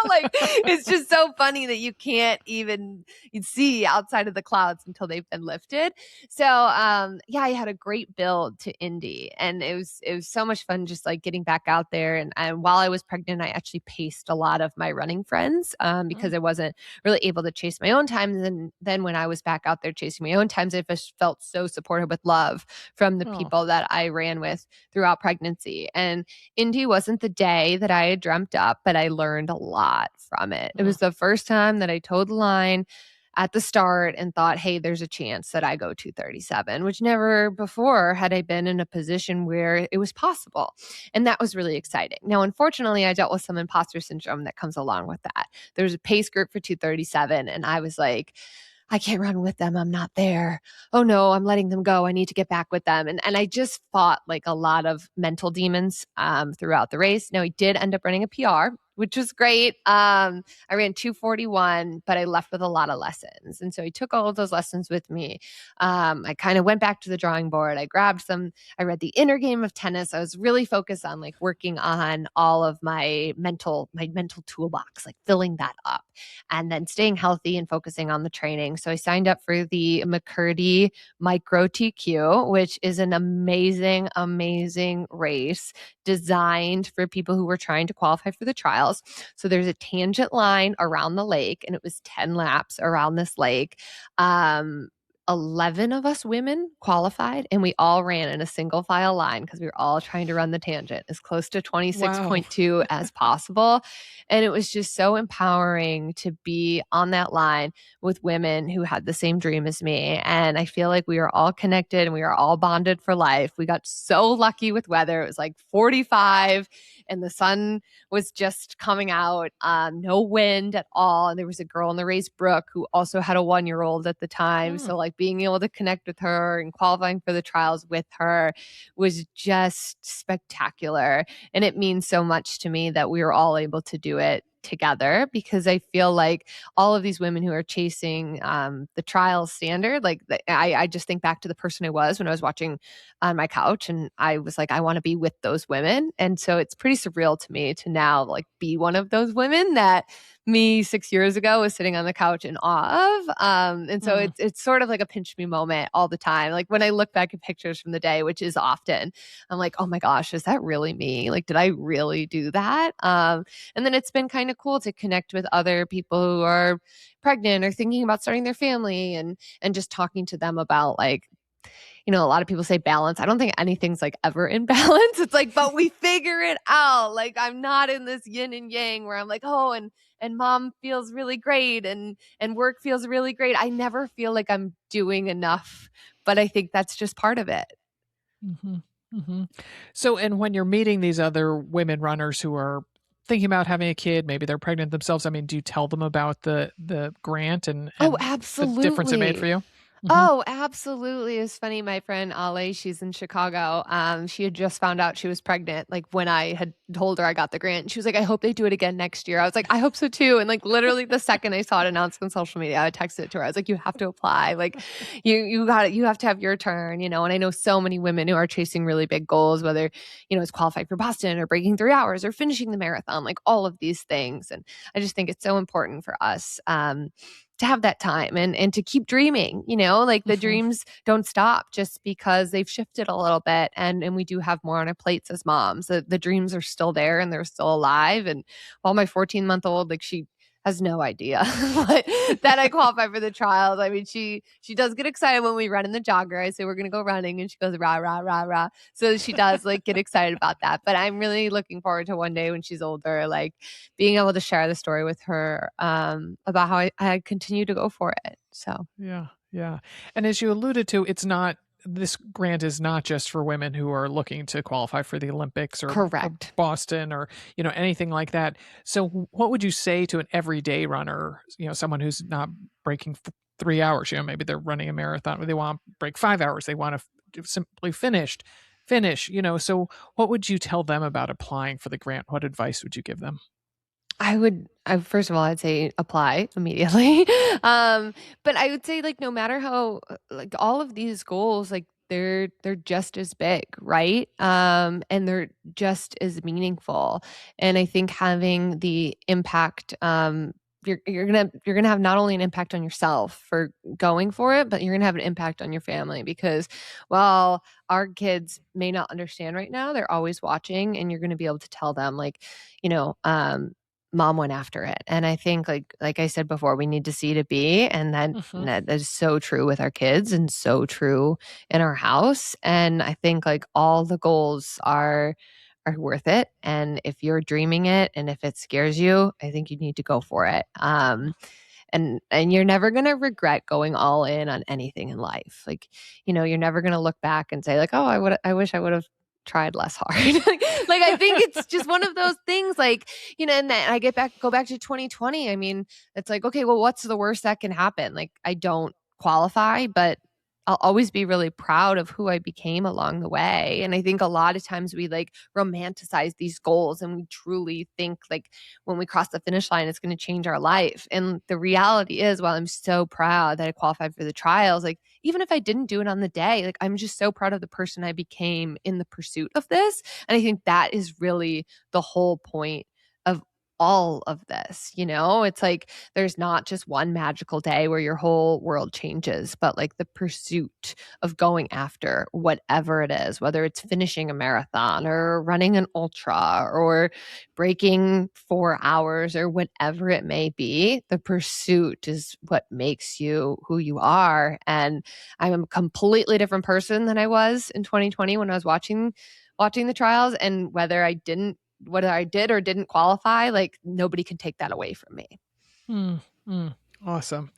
Like it's just so funny that you can't even see outside of the clouds until they've been lifted. So yeah, I had a great build to Indy, and it was so much fun just like getting back out there. And while I was pregnant, I actually paced a lot of my running friends because I wasn't really able to chase my own times. And then when I was back out there chasing my own times, I just felt so supported with love from the people that I ran with throughout pregnancy. And Indy wasn't the day that I had dreamt up, but I learned a lot from it. It was the first time that I towed the line at the start and thought, hey, there's a chance that I go 2:37, which never before had I been in a position where it was possible. And that was really exciting. Now, unfortunately, I dealt with some imposter syndrome that comes along with that. There's a pace group for 2:37, and I was like, I can't run with them. I'm not there. Oh no, I'm letting them go. I need to get back with them. And I just fought like a lot of mental demons throughout the race. Now, I did end up running a PR, which was great. I ran 2:41, but I left with a lot of lessons. And so I took all of those lessons with me. I kind of went back to the drawing board. I grabbed some, I read the inner game of tennis. I was really focused on like working on all of my mental toolbox, like filling that up and then staying healthy and focusing on the training. So I signed up for the McCurdy Micro TQ, which is an amazing, amazing race designed for people who were trying to qualify for the trials. So there's a tangent line around the lake, and it was 10 laps around this lake. 11 of us women qualified, and we all ran in a single file line because we were all trying to run the tangent as close to 26.2 as possible. And it was just so empowering to be on that line with women who had the same dream as me. And I feel like we are all connected and we are all bonded for life. We got so lucky with weather. It was like 45 and the sun was just coming out, no wind at all. And there was a girl in the race, Brooke, who also had a 1-year-old at the time. So like being able to connect with her and qualifying for the trials with her was just spectacular. And it means so much to me that we were all able to do it together, because I feel like all of these women who are chasing the trial standard, like I just think back to the person I was when I was watching on my couch, and I was like, I want to be with those women. And so it's pretty surreal to me to now like be one of those women that me 6 years ago was sitting on the couch in awe of. And so it's sort of like a pinch me moment all the time. Like when I look back at pictures from the day, which is often, I'm like, oh my gosh, is that really me? Like, did I really do that? And then it's been kind of cool to connect with other people who are pregnant or thinking about starting their family, and just talking to them about like, a lot of people say balance. I don't think anything's like ever in balance. It's like, but we figure it out. Like I'm not in this yin and yang where I'm like, oh, and mom feels really great and work feels really great. I never feel like I'm doing enough, but I think that's just part of it. Mm-hmm. Mm-hmm. So, and when you're meeting these other women runners who are thinking about having a kid, maybe they're pregnant themselves, I mean, do you tell them about the grant and oh, absolutely. the difference it made for you? Oh, absolutely. It's funny. My friend Ale, she's in Chicago. She had just found out she was pregnant, like when I had told her I got the grant. She was like, I hope they do it again next year. I was like, I hope so too. And like literally the second I saw it announced on social media, I texted it to her. I was like, you have to apply. Like you have to have your turn, And I know so many women who are chasing really big goals, whether, it's qualifying for Boston or breaking 3 hours or finishing the marathon, like all of these things. And I just think it's so important for us. to have that time and to keep dreaming, like the dreams don't stop just because they've shifted a little bit and we do have more on our plates as moms. The dreams are still there and they're still alive. And while my 14-month-old, like she has no idea that I qualify for the trials. I mean, she does get excited when we run in the jogger. I say we're gonna go running, and she goes rah rah rah rah. So she does like get excited about that. But I'm really looking forward to one day when she's older, like being able to share the story with her about how I continue to go for it. So yeah. And as you alluded to, this grant is not just for women who are looking to qualify for the Olympics or correct. Boston or anything like that. So what would you say to an everyday runner, someone who's not breaking 3 hours, maybe they're running a marathon, but they want to break 5 hours, they want to simply finish, so what would you tell them about applying for the grant? What advice would you give them? First of all, I'd say apply immediately. But I would say like no matter how like all of these goals, like they're just as big, right? And they're just as meaningful. And I think having the impact, you're gonna have not only an impact on yourself for going for it, but you're gonna have an impact on your family because while our kids may not understand right now, they're always watching, and you're gonna be able to tell them like, you know, mom went after it. And I think like I said before, we need to see to be. And that is so true with our kids and so true in our house. And I think like all the goals are worth it. And if you're dreaming it and if it scares you, I think you need to go for it. And you're never going to regret going all in on anything in life. Like, you're never going to look back and say like, oh, I wish I would have tried less hard. like I think it's just one of those things like, and then I go back to 2020. I mean, it's like, okay, well, what's the worst that can happen? Like I don't qualify, but I'll always be really proud of who I became along the way. And I think a lot of times we like romanticize these goals and we truly think like when we cross the finish line, it's going to change our life. And the reality is, while I'm so proud that I qualified for the trials, like even if I didn't do it on the day, like I'm just so proud of the person I became in the pursuit of this. And I think that is really the whole point of all of this. It's like there's not just one magical day where your whole world changes, but like the pursuit of going after whatever it is, whether it's finishing a marathon or running an ultra or breaking 4 hours or whatever it may be, the pursuit is what makes you who you are. And I'm a completely different person than I was in 2020 when I was watching the trials. And whether I did or didn't qualify, like nobody can take that away from me. Awesome.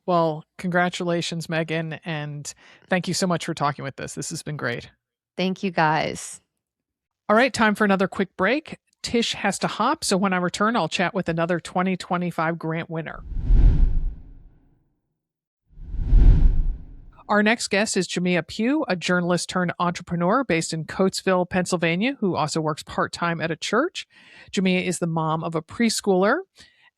Well, congratulations, Megan. And thank you so much for talking with us. This has been great. Thank you guys. All right, time for another quick break. Tish has to hop. So when I return, I'll chat with another 2025 grant winner. Our next guest is Jamia Pugh, a journalist turned entrepreneur based in Coatesville, Pennsylvania, who also works part-time at a church. Jamia is the mom of a preschooler.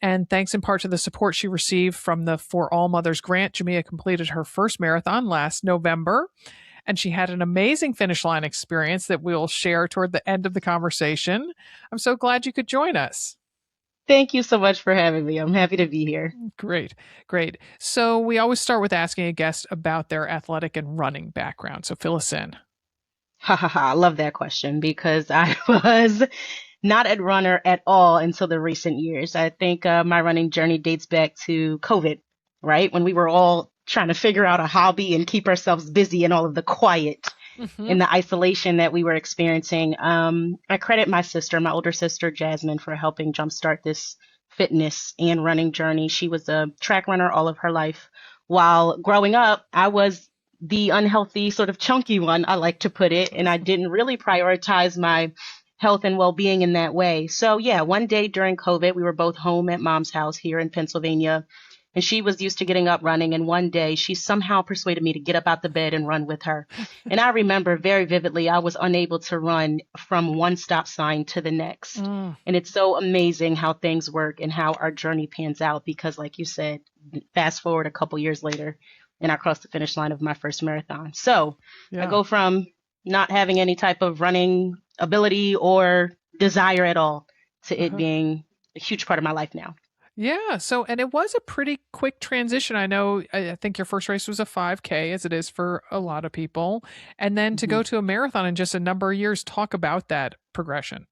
And thanks in part to the support she received from the For All Mothers grant, Jamia completed her first marathon last November. And she had an amazing finish line experience that we'll share toward the end of the conversation. I'm so glad you could join us. Thank you so much for having me. I'm happy to be here. Great. So we always start with asking a guest about their athletic and running background. So fill us in. Ha ha ha. I love that question because I was not a runner at all until the recent years. I think my running journey dates back to COVID, right? When we were all trying to figure out a hobby and keep ourselves busy in all of the quiet and the isolation that we were experiencing. I credit my older sister, Jasmine, for helping jumpstart this fitness and running journey. She was a track runner all of her life. While growing up, I was the unhealthy, sort of chunky one, I like to put it, and I didn't really prioritize my health and well-being in that way. So yeah, one day during COVID, we were both home at mom's house here in Pennsylvania. And she was used to getting up running. And one day she somehow persuaded me to get up out the bed and run with her. And I remember very vividly, I was unable to run from one stop sign to the next. And it's so amazing how things work and how our journey pans out. Because like you said, fast forward a couple years later and I crossed the finish line of my first marathon. So I go from not having any type of running ability or desire at all to it being a huge part of my life now. Yeah. So, and it was a pretty quick transition. I know, I think your first race was a 5K, as it is for a lot of people. And then to Mhm. go to a marathon in just a number of years, talk about that progression.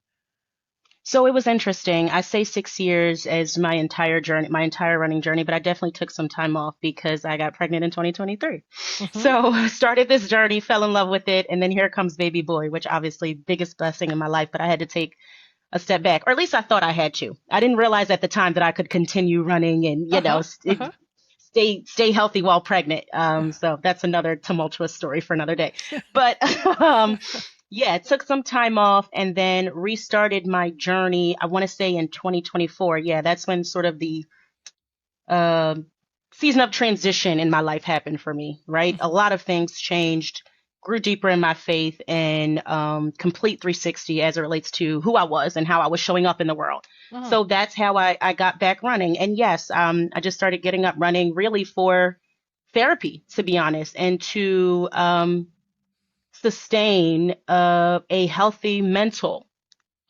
So it was interesting. I say 6 years as my entire journey, my entire running journey, but I definitely took some time off because I got pregnant in 2023. Hmm. So I started this journey, fell in love with it, and then here comes baby boy, which obviously biggest blessing in my life, but I had to take a step back, or at least I thought I had to. I didn't realize at the time that I could continue running and, Uh huh. Uh huh. stay healthy while pregnant. So that's another tumultuous story for another day. But yeah, it took some time off and then restarted my journey. I want to say in 2024. Yeah, that's when sort of the um season of transition in my life happened for me, right? A lot of things changed, grew deeper in my faith, and complete 360 as it relates to who I was and how I was showing up in the world. Uh-huh. So that's how I got back running. And yes, I just started getting up running really for therapy, to be honest, and to sustain a healthy mental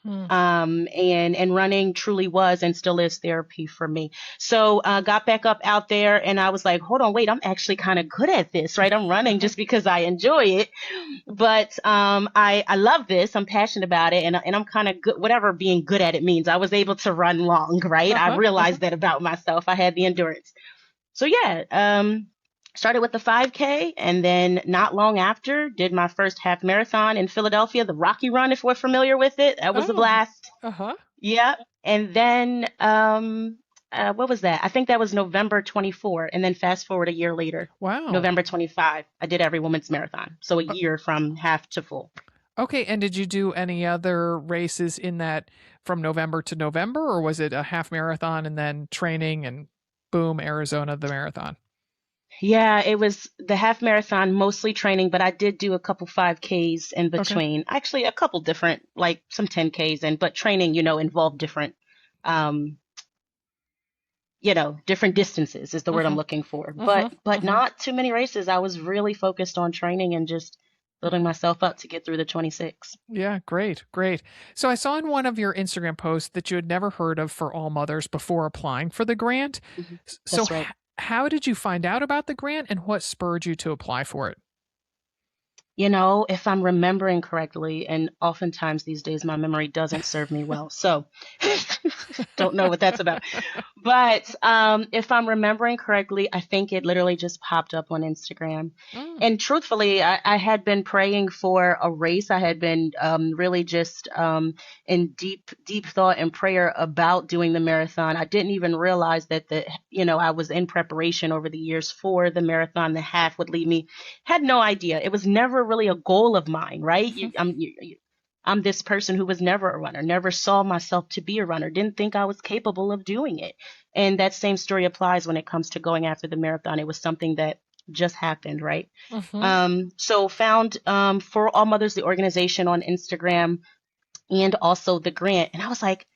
Hmm. and running truly was and still is therapy for me. So got back up out there and I was like, hold on, wait, I'm actually kind of good at this, right? I'm running just because I enjoy it, but I love this. I'm passionate about it, and I'm kind of good, whatever being good at it means. I was able to run long, right? I Uh-huh. Uh-huh. realized that about myself. I had the endurance. So yeah, started with the 5K, and then not long after, did my first half marathon in Philadelphia, the Rocky Run, if we're familiar with it. That was a Oh. blast. Uh-huh. Yep. And then what was that? I think that was November 24. And then fast forward a year later, Wow. November 25, I did every woman's marathon. So a Uh, year from half to full. okay. And did you do any other races in that from November to November, or was it a half marathon and then training and boom, Arizona, the marathon? Yeah, it was the half marathon, mostly training, but I did do a couple 5Ks in Okay. between. Actually, a couple different, like some 10Ks, and but training, involved different, um, different distances is the word I'm Mm-hmm. looking for. But Mm-hmm. but Mm-hmm. not too many races. I was really focused on training and just building myself up to get through the 26. Yeah, great, great. So I saw in one of your Instagram posts that you had never heard of For All Mothers before applying for the grant. Mhm. So, That's right. how did you find out about the grant and what spurred you to apply for it? If I'm remembering correctly, and oftentimes these days my memory doesn't serve me well, so don't know what that's about. But if I'm remembering correctly, I think it literally just popped up on Instagram. Mm, And truthfully, I had been praying for a race. I had been really just in deep, deep thought and prayer about doing the marathon. I didn't even realize that I was in preparation over the years for the marathon. The half would lead me. Had no idea. It was never really a goal of mine, right? mhm, I'm this person who was never a runner, never saw myself to be a runner, didn't think I was capable of doing it. And that same story applies when it comes to going after the marathon. It was something that just happened, right? mhm. So found For All Mothers, the organization on Instagram, and also the grant. And I was like,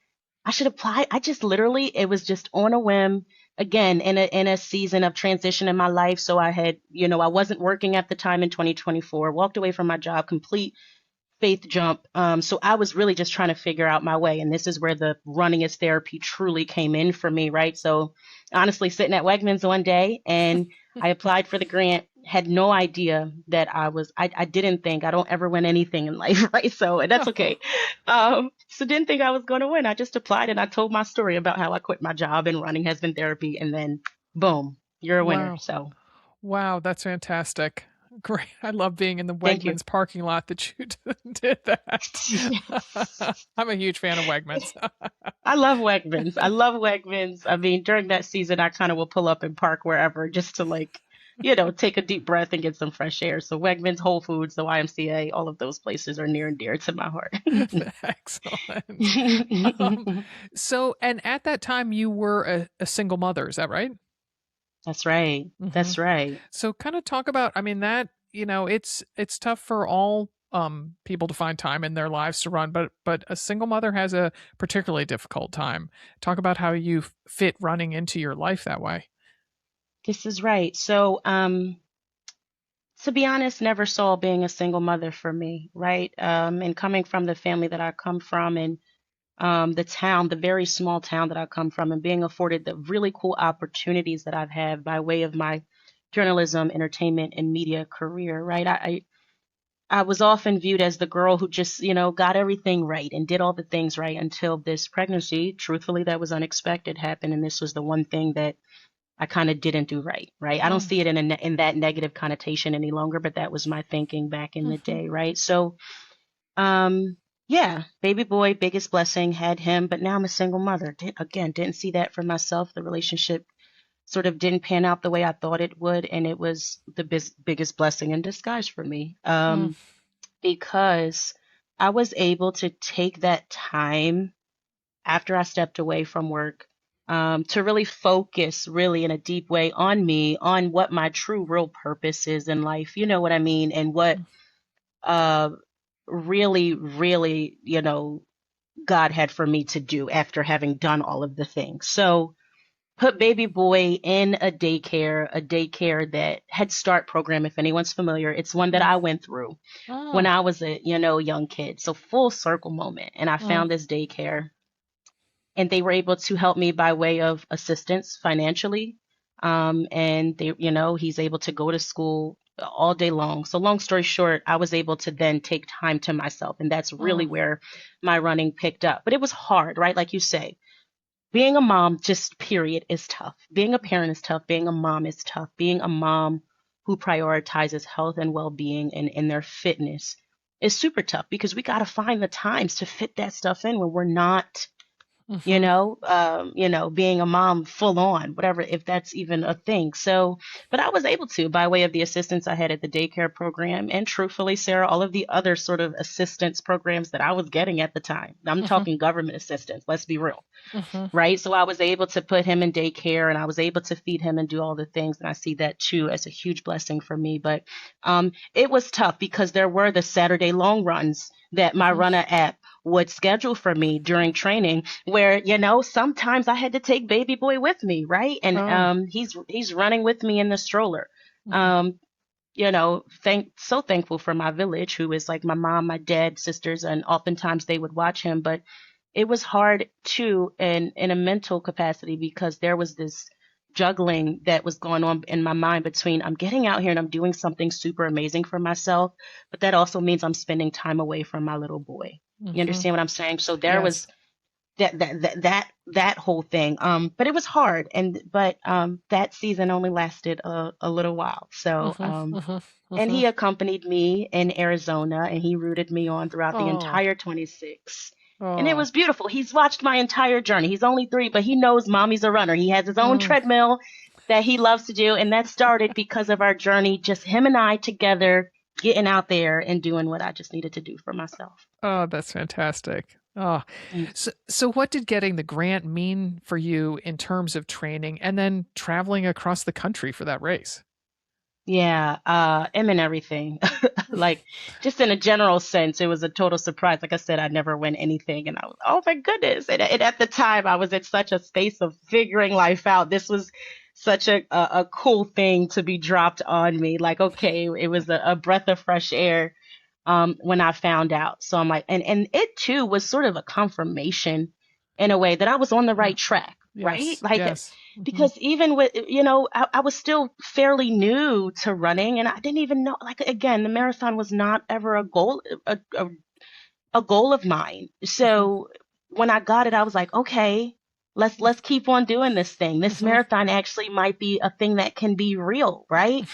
I should apply. I just literally, it was just on a whim. Again, in a season of transition in my life. So I had, I wasn't working at the time in 2024, walked away from my job, complete faith jump. So I was really just trying to figure out my way. And this is where the running as therapy truly came in for me, right? So honestly, sitting at Wegmans one day and I applied for the grant, had no idea that I didn't think I don't ever win anything in life, right? So, and that's okay. So didn't think I was going to win. I just applied and I told my story about how I quit my job and running has been therapy. And then boom, you're a winner. Wow. So Wow, that's fantastic. Great. I love being in the thank you. Wegmans parking lot that you did that. I'm a huge fan of Wegmans. I love Wegmans. I love Wegmans. I mean, during that season, I kind of will pull up and park wherever just to take a deep breath and get some fresh air. So Wegmans, Whole Foods, the YMCA, all of those places are near and dear to my heart. Excellent. Um, so, and at that time, you were a single mother, is that right? That's right. Hmm. That's right. So kind of talk about, I mean, that, it's tough for all people to find time in their lives to run, but a single mother has a particularly difficult time. Talk about how you fit running into your life that way. This is right. So, to be honest, never saw being a single mother for me, right? And coming from the family that I come from and the very small town that I come from, and being afforded the really cool opportunities that I've had by way of my journalism, entertainment, and media career, right? I was often viewed as the girl who just, got everything right and did all the things right until this pregnancy, truthfully, that was unexpected, happened. And this was the one thing that I kind of didn't do right, right? I don't see it in that negative connotation any longer, but that was my thinking back in the day, right? So, yeah, baby boy, biggest blessing, had him, but now I'm a single mother. Didn't see that for myself. The relationship sort of didn't pan out the way I thought it would, and it was the biggest blessing in disguise for me, because I was able to take that time after I stepped away from work, to really focus, really in a deep way, on me, on what my true, real purpose is in life. You know what I mean, and what uh, really, really, God had for me to do after having done all of the things. So put baby boy in a daycare that Head Start program, if anyone's familiar. It's one that I went through when I was a, young kid. So full circle moment. And I found this daycare, and they were able to help me by way of assistance financially. And he's able to go to school all day long. So long story short, I was able to then take time to myself. And that's really where my running picked up. But it was hard, right? Like you say, being a mom, just period, is tough. Being a parent is tough. Being a mom is tough. Being a mom who prioritizes health and well-being and their fitness is super tough, because we got to find the times to fit that stuff in when we're not, being a mom full on, whatever, if that's even a thing. So, but I was able to, by way of the assistance I had at the daycare program, and truthfully, Sarah, all of the other sort of assistance programs that I was getting at the time. I'm talking government assistance, let's be real, right? So I was able to put him in daycare, and I was able to feed him and do all the things. And I see that too as a huge blessing for me. But it was tough, because there were the Saturday long runs that my runner app would schedule for me during training, where sometimes I had to take baby boy with me, right? And he's running with me in the stroller. So thankful for my village, who is like my mom, my dad, sisters, and oftentimes they would watch him. But it was hard too, in a mental capacity, because there was this juggling that was going on in my mind between, I'm getting out here and I'm doing something super amazing for myself, but that also means I'm spending time away from my little boy. You understand what I'm saying? So there was that whole thing. But it was hard, but that season only lasted a little while. So and he accompanied me in Arizona, and he rooted me on throughout the entire 26. And it was beautiful. He's watched my entire journey. He's only 3, but he knows mommy's a runner. He has his own treadmill that he loves to do. And that started because of our journey, just him and I together, getting out there and doing what I just needed to do for myself. Oh, that's fantastic. Oh, so what did getting the grant mean for you in terms of training and then traveling across the country for that race? Yeah, him and everything. Like, just in a general sense, it was a total surprise. Like I said, I'd never win anything, and I was, oh my goodness. And at the time, I was at such a space of figuring life out. This was such a cool thing to be dropped on me. Like, okay, it was a breath of fresh air, when I found out. So I'm like, and it too was sort of a confirmation in a way that I was on the right track, right? Like, because even with, I was still fairly new to running, and I didn't even know, like, again, the marathon was not ever a goal, a goal of mine. So when I got it, I was like, okay, let's keep on doing this thing. This marathon actually might be a thing that can be real, right?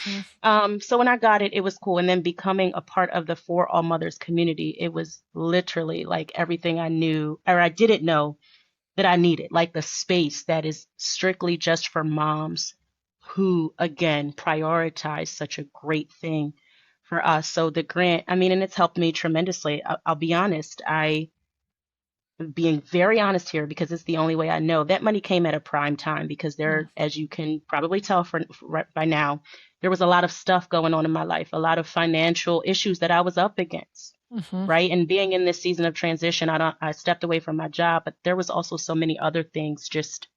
So when I got it, it was cool. And then becoming a part of the For All Mothers community, it was literally like everything I knew, or I didn't know, that I needed, like the space that is strictly just for moms who, again, prioritize such a great thing for us. So the grant, I mean, and it's helped me tremendously. I'll be honest, being very honest here, because it's the only way I know, that money came at a prime time, because there, as you can probably tell by now, there was a lot of stuff going on in my life, a lot of financial issues that I was up against. Right. And being in this season of transition, I stepped away from my job, but there was also so many other things just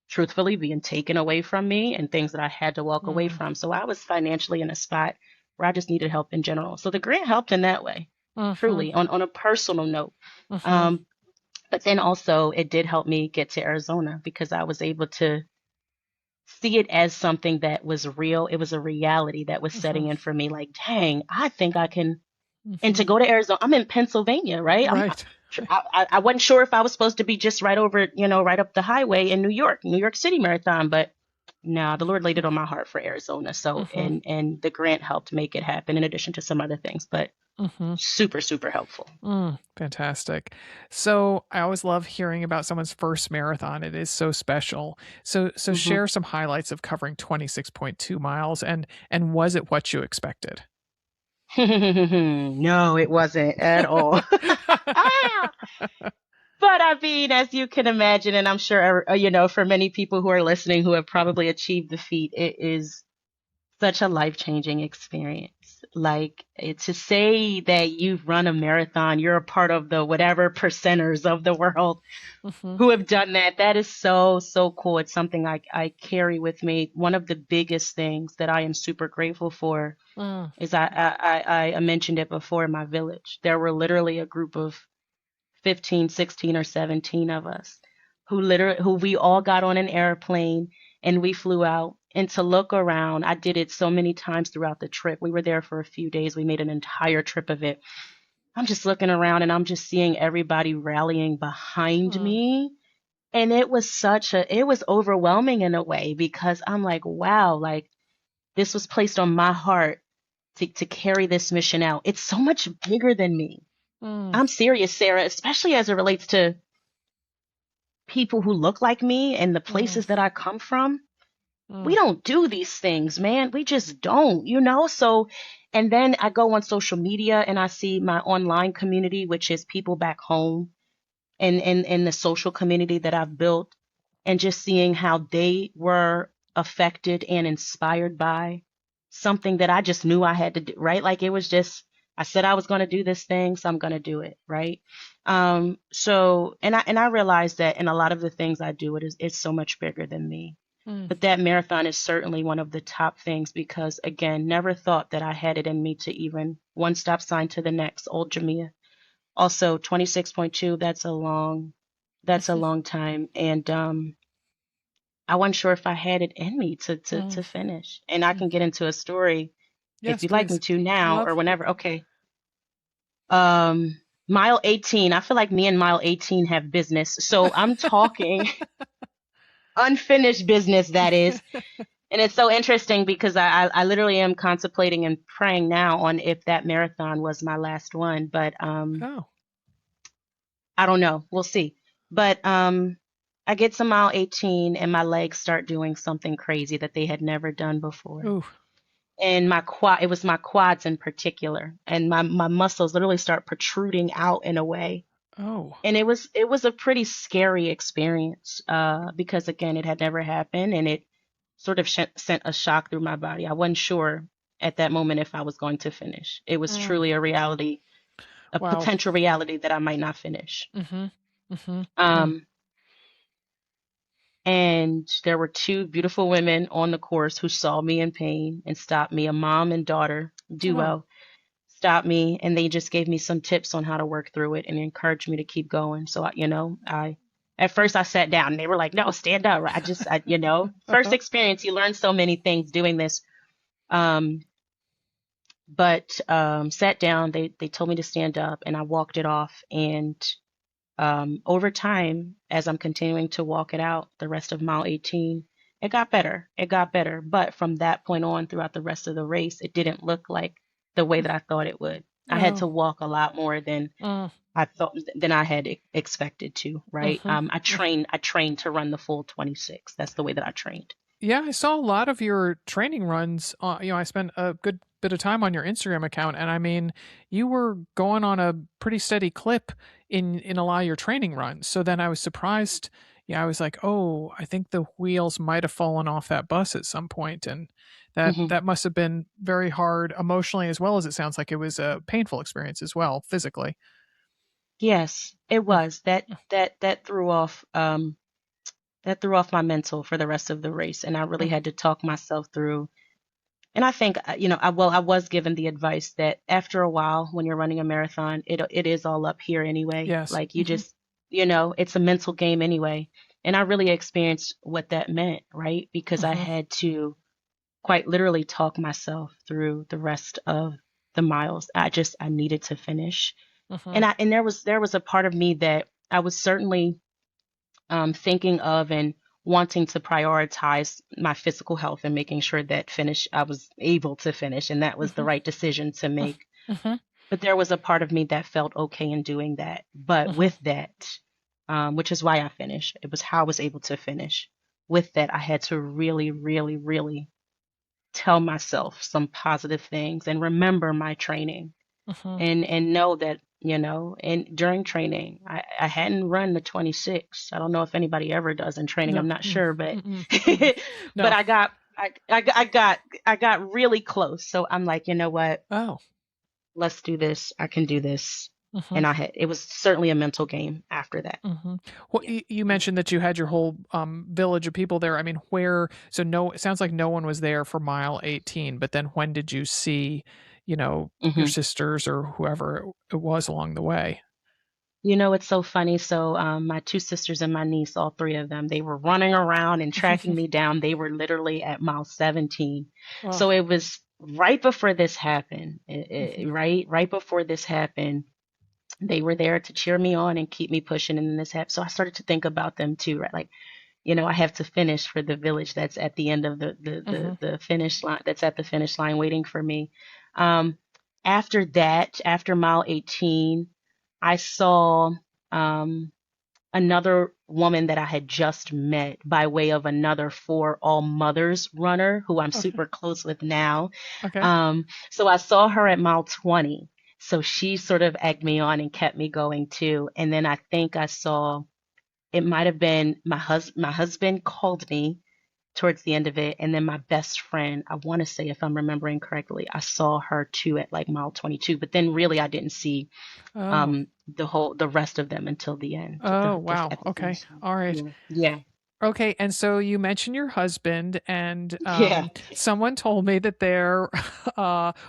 truthfully being taken away from me, and things that I had to walk away from. So I was financially in a spot where I just needed help in general. So the grant helped in that way, truly, on a personal note. But then also it did help me get to Arizona because I was able to see it as something that was real. It was a reality that was setting in for me. Like, dang, I think I can. And to go to Arizona, I'm in Pennsylvania, right? Right. I wasn't sure if I was supposed to be just right over, right up the highway in New York City Marathon, but no, the Lord laid it on my heart for Arizona. So, and the grant helped make it happen in addition to some other things, but super, super helpful. Fantastic. So I always love hearing about someone's first marathon. It is so special. So share some highlights of covering 26.2 miles, and was it what you expected? No, it wasn't at all. But I mean, as you can imagine, and I'm sure, for many people who are listening who have probably achieved the feat, it is such a life-changing experience. Like, to say that you've run a marathon, you're a part of the whatever percenters of the world who have done that. That is so, so cool. It's something I carry with me. One of the biggest things that I am super grateful for is I mentioned it before, my village. There were literally a group of 15, 16, or 17 of us who we all got on an airplane and we flew out. And to look around, I did it so many times throughout the trip. We were there for a few days. We made an entire trip of it. I'm just looking around and I'm just seeing everybody rallying behind me. And it was it was overwhelming in a way because I'm like, wow, like this was placed on my heart to carry this mission out. It's so much bigger than me. I'm serious, Sarah, especially as it relates to people who look like me and the places that I come from. We don't do these things, man. We just don't, So, and then I go on social media and I see my online community, which is people back home and the social community that I've built, and just seeing how they were affected and inspired by something that I just knew I had to do, right? Like it was just, I said I was going to do this thing, so I'm going to do it, right? So, and I realized that in a lot of the things I do, it's so much bigger than me. But that marathon is certainly one of the top things because, again, never thought that I had it in me to even one stop sign to the next, old Jamia. Also, 26.2, that's a long time. And I wasn't sure if I had it in me to finish. And I can get into a story if Yes, you'd like me please. to now or Love. whenever. Okay. Mile 18, I feel like me and mile 18 have business. So I'm talking unfinished business, that is. And it's so interesting because I literally am contemplating and praying now on if that marathon was my last one. But Oh. I don't know. We'll see. But I get to mile 18 and my legs start doing something crazy that they had never done before. Ooh. And it was my quads in particular. And my muscles literally start protruding out in a way. Oh. And it was a pretty scary experience because, again, it had never happened. And it sort of sent a shock through my body. I wasn't sure at that moment if I was going to finish. It was truly a reality, a Wow. potential reality that I might not finish. And there were two beautiful women on the course who saw me in pain and stopped me, a mom and daughter duo. Stopped me, and they just gave me some tips on how to work through it and encouraged me to keep going. So, I at first I sat down and they were like, no, stand up. First experience, you learn so many things doing this. But sat down, they told me to stand up and I walked it off. And over time, as I'm continuing to walk it out, the rest of mile 18, it got better. It got better. But from that point on, throughout the rest of the race, it didn't look like the way that I thought it would. I had to walk a lot more than I had expected to, right? I trained to run the full 26. That's the way that I trained. Yeah, I saw a lot of your training runs. I spent a good bit of time on your Instagram account, and I mean, you were going on a pretty steady clip in a lot of your training runs. So then I was surprised. Yeah, I was like, oh, I think the wheels might have fallen off that bus at some point, and that must have been very hard emotionally as well as it sounds like it was a painful experience as well physically. Yes, it was. That threw off my mental for the rest of the race, and I really had to talk myself through. And I think, I was given the advice that after a while, when you're running a marathon, it is all up here anyway. Yes. Like you just it's a mental game anyway. And I really experienced what that meant, right? Because I Mm-hmm. had to quite literally talk myself through the rest of the miles. I needed to finish. Mm-hmm. And there was a part of me that I was certainly thinking of and wanting to prioritize my physical health and making sure that I was able to finish, and that was the Mm-hmm. right decision to make. Mm-hmm. But there was a part of me that felt okay in doing that. But Mm-hmm. with that, which is why I finished, it was how I was able to finish. With that, I had to really, really, really tell myself some positive things and remember my training, Mm-hmm. and know that, and during training, I hadn't run the 26. I don't know if anybody ever does in training. No. I'm not sure, but Mm-mm. Mm-mm. but No. I got really close. So I'm like, you know what? Oh. Let's do this. I can do this. Mm-hmm. And it was certainly a mental game after that. Mm-hmm. Well, Yeah. you mentioned that you had your whole village of people there. I mean, so no, it sounds like no one was there for mile 18, but then when did you see, your hmm sisters or whoever it was along the way? It's so funny. So, my two sisters and my niece, all three of them, they were running around and tracking me down. They were literally at mile 17. Oh. So it was right before this happened. Mm-hmm. Right before this happened, they were there to cheer me on and keep me pushing. And then this happened. So I started to think about them too, right? Like, I have to finish for the village that's at the end of Mm-hmm. the finish line, that's at the finish line waiting for me. Um, After that, after mile 18, I saw um, another woman that I had just met by way of another For All Mothers runner who I'm Okay. super close with now. Okay. So I saw her at mile 20. So she sort of egged me on and kept me going too. And then I think I saw, it might have been my husband called me towards the end of it. And then my best friend, I want to say, if I'm remembering correctly, I saw her too at like mile 22. But then really I didn't see Oh. the rest of them until the end, Oh, the wow. at the Okay. finish line. All right. Yeah. Yeah. Okay, and so you mentioned your husband, and Yeah. someone told me that there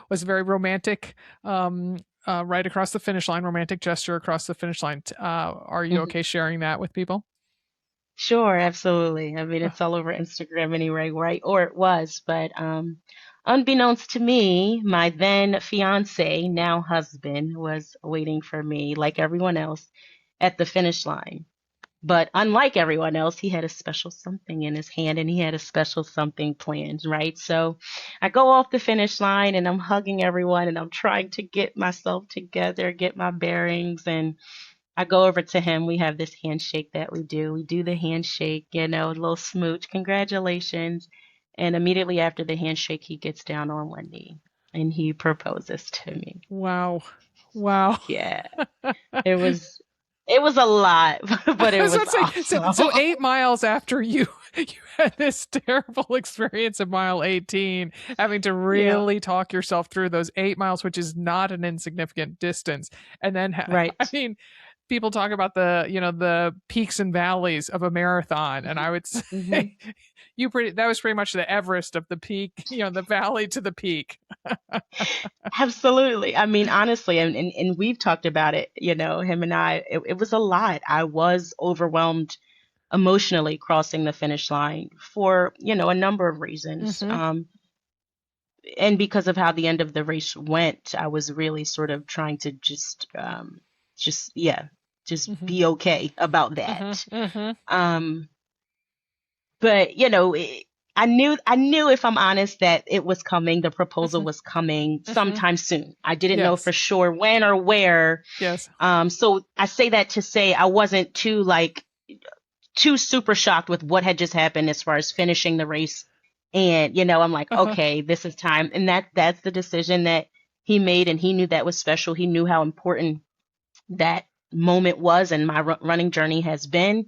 was a very romantic, right across the finish line, romantic gesture across the finish line. Are you Mhm. okay sharing that with people? Sure, absolutely. I mean, Uh, it's all over Instagram anyway, right? Or it was, but unbeknownst to me, my then fiance, now husband, was waiting for me like everyone else at the finish line. But unlike everyone else, he had a special something in his hand and he had a special something planned, right? So I go off the finish line and I'm hugging everyone and I'm trying to get myself together, get my bearings. And I go over to him. We have this handshake that we do. We do the handshake, a little smooch. Congratulations. And immediately after the handshake, he gets down on one knee and he proposes to me. wow, wow. Yeah, it was it was a lot, but I it was was about to say, so awesome. 8 miles after you had this terrible experience of mile 18, having to Yeah, really talk yourself through those 8 miles, which is not an insignificant distance, and then I right. mean, people talk about the peaks and valleys of a marathon, and I would say hmm that was pretty much the Everest of the peak, the valley to the peak. Absolutely. I mean, honestly, and we've talked about it, him and I, it was a lot. I was overwhelmed emotionally crossing the finish line for, a number of reasons. Mm-hmm. And because of how the end of the race went, I was really sort of trying to yeah, just Mm-hmm. be okay about that. Mm-hmm. Mm-hmm. Um, but I knew if I'm honest that it was coming, the proposal Mm-hmm. was coming Mm-hmm. sometime soon. I didn't know for Yes. sure when or where. Yes. So I say that to say I wasn't too super shocked with what had just happened as far as finishing the race. And, I'm like, Uh-huh. okay, this is time. And that's the decision that he made. And he knew that was special. He knew how important that moment was and my running journey has been.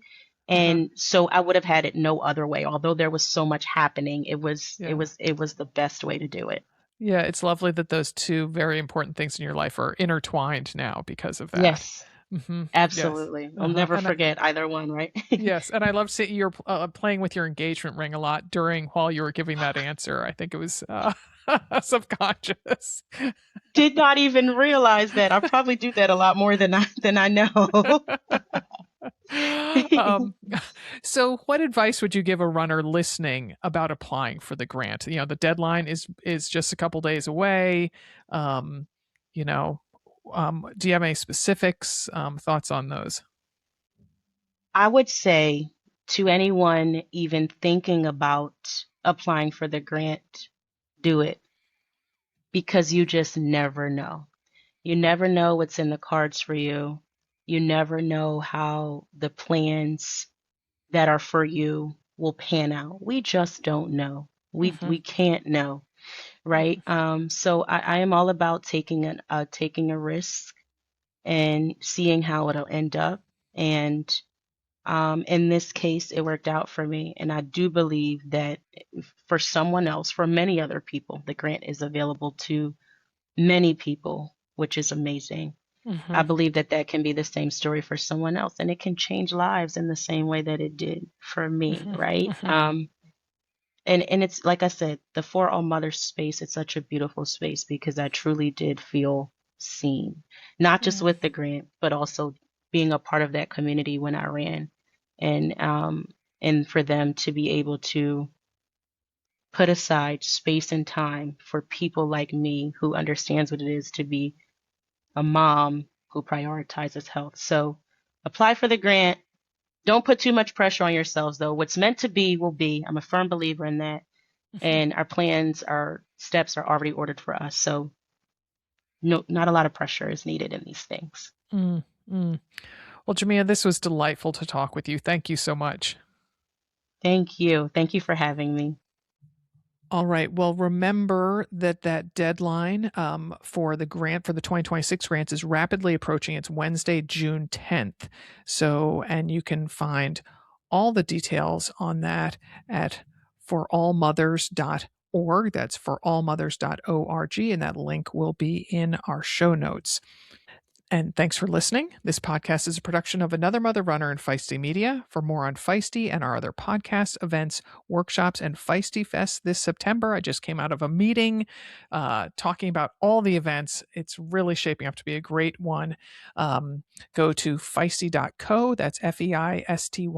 Uh-huh. And so I would have had it no other way. Although there was so much happening, Yeah. it was the best way to do it. Yeah, it's lovely that those two very important things in your life are intertwined now because of that. Yes, Mm-hmm. Yes. absolutely. I'll never And forget either one, right? yes, and I love seeing you're playing with your engagement ring a lot while you were giving that answer. I think it was subconscious. Did not even realize that. I probably do that a lot more than I know. um, so, what advice would you give a runner listening about applying for the grant? The deadline is just a couple days away. Um, you know, do you have any specifics, thoughts on those? I would say to anyone even thinking about applying for the grant, do it because you just never know. You never know what's in the cards for you. You never know how the plans that are for you will pan out. We just don't know. We Hmm. we can't know, right? So I am all about taking a risk and seeing how it'll end up. And in this case, it worked out for me. And I do believe that for someone else, for many other people, the grant is available to many people, which is amazing. I Hmm. believe that that can be the same story for someone else, and it can change lives in the same way that it did for me, Hmm. right? Hmm. And it's like I said, the For All Mothers space, it's such a beautiful space because I truly did feel seen, not just with the grant, but also being a part of that community when I ran, and um, and for them to be able to put aside space and time for people like me who understands what it is to be a mom who prioritizes health. So apply for the grant. Don't put too much pressure on yourselves, though. What's meant to be will be. I'm a firm believer in that. And our plans, our steps are already ordered for us. So no, not a lot of pressure is needed in these things. Mm, mm. Well, Jamia, this was delightful to talk with you. Thank you so much. Thank you. Thank you for having me. All right. Well, remember that deadline for the grant for the 2026 grants is rapidly approaching. It's Wednesday, June 10th. So, and you can find all the details on that at forallmothers.org. That's forallmothers.org. And that link will be in our show notes. And thanks for listening. This podcast is a production of Another Mother Runner and Feisty Media. For more on Feisty and our other podcasts, events, workshops, and Feisty Fest this September, I just came out of a meeting talking about all the events. It's really shaping up to be a great one. Go to feisty.co. That's feisty.co.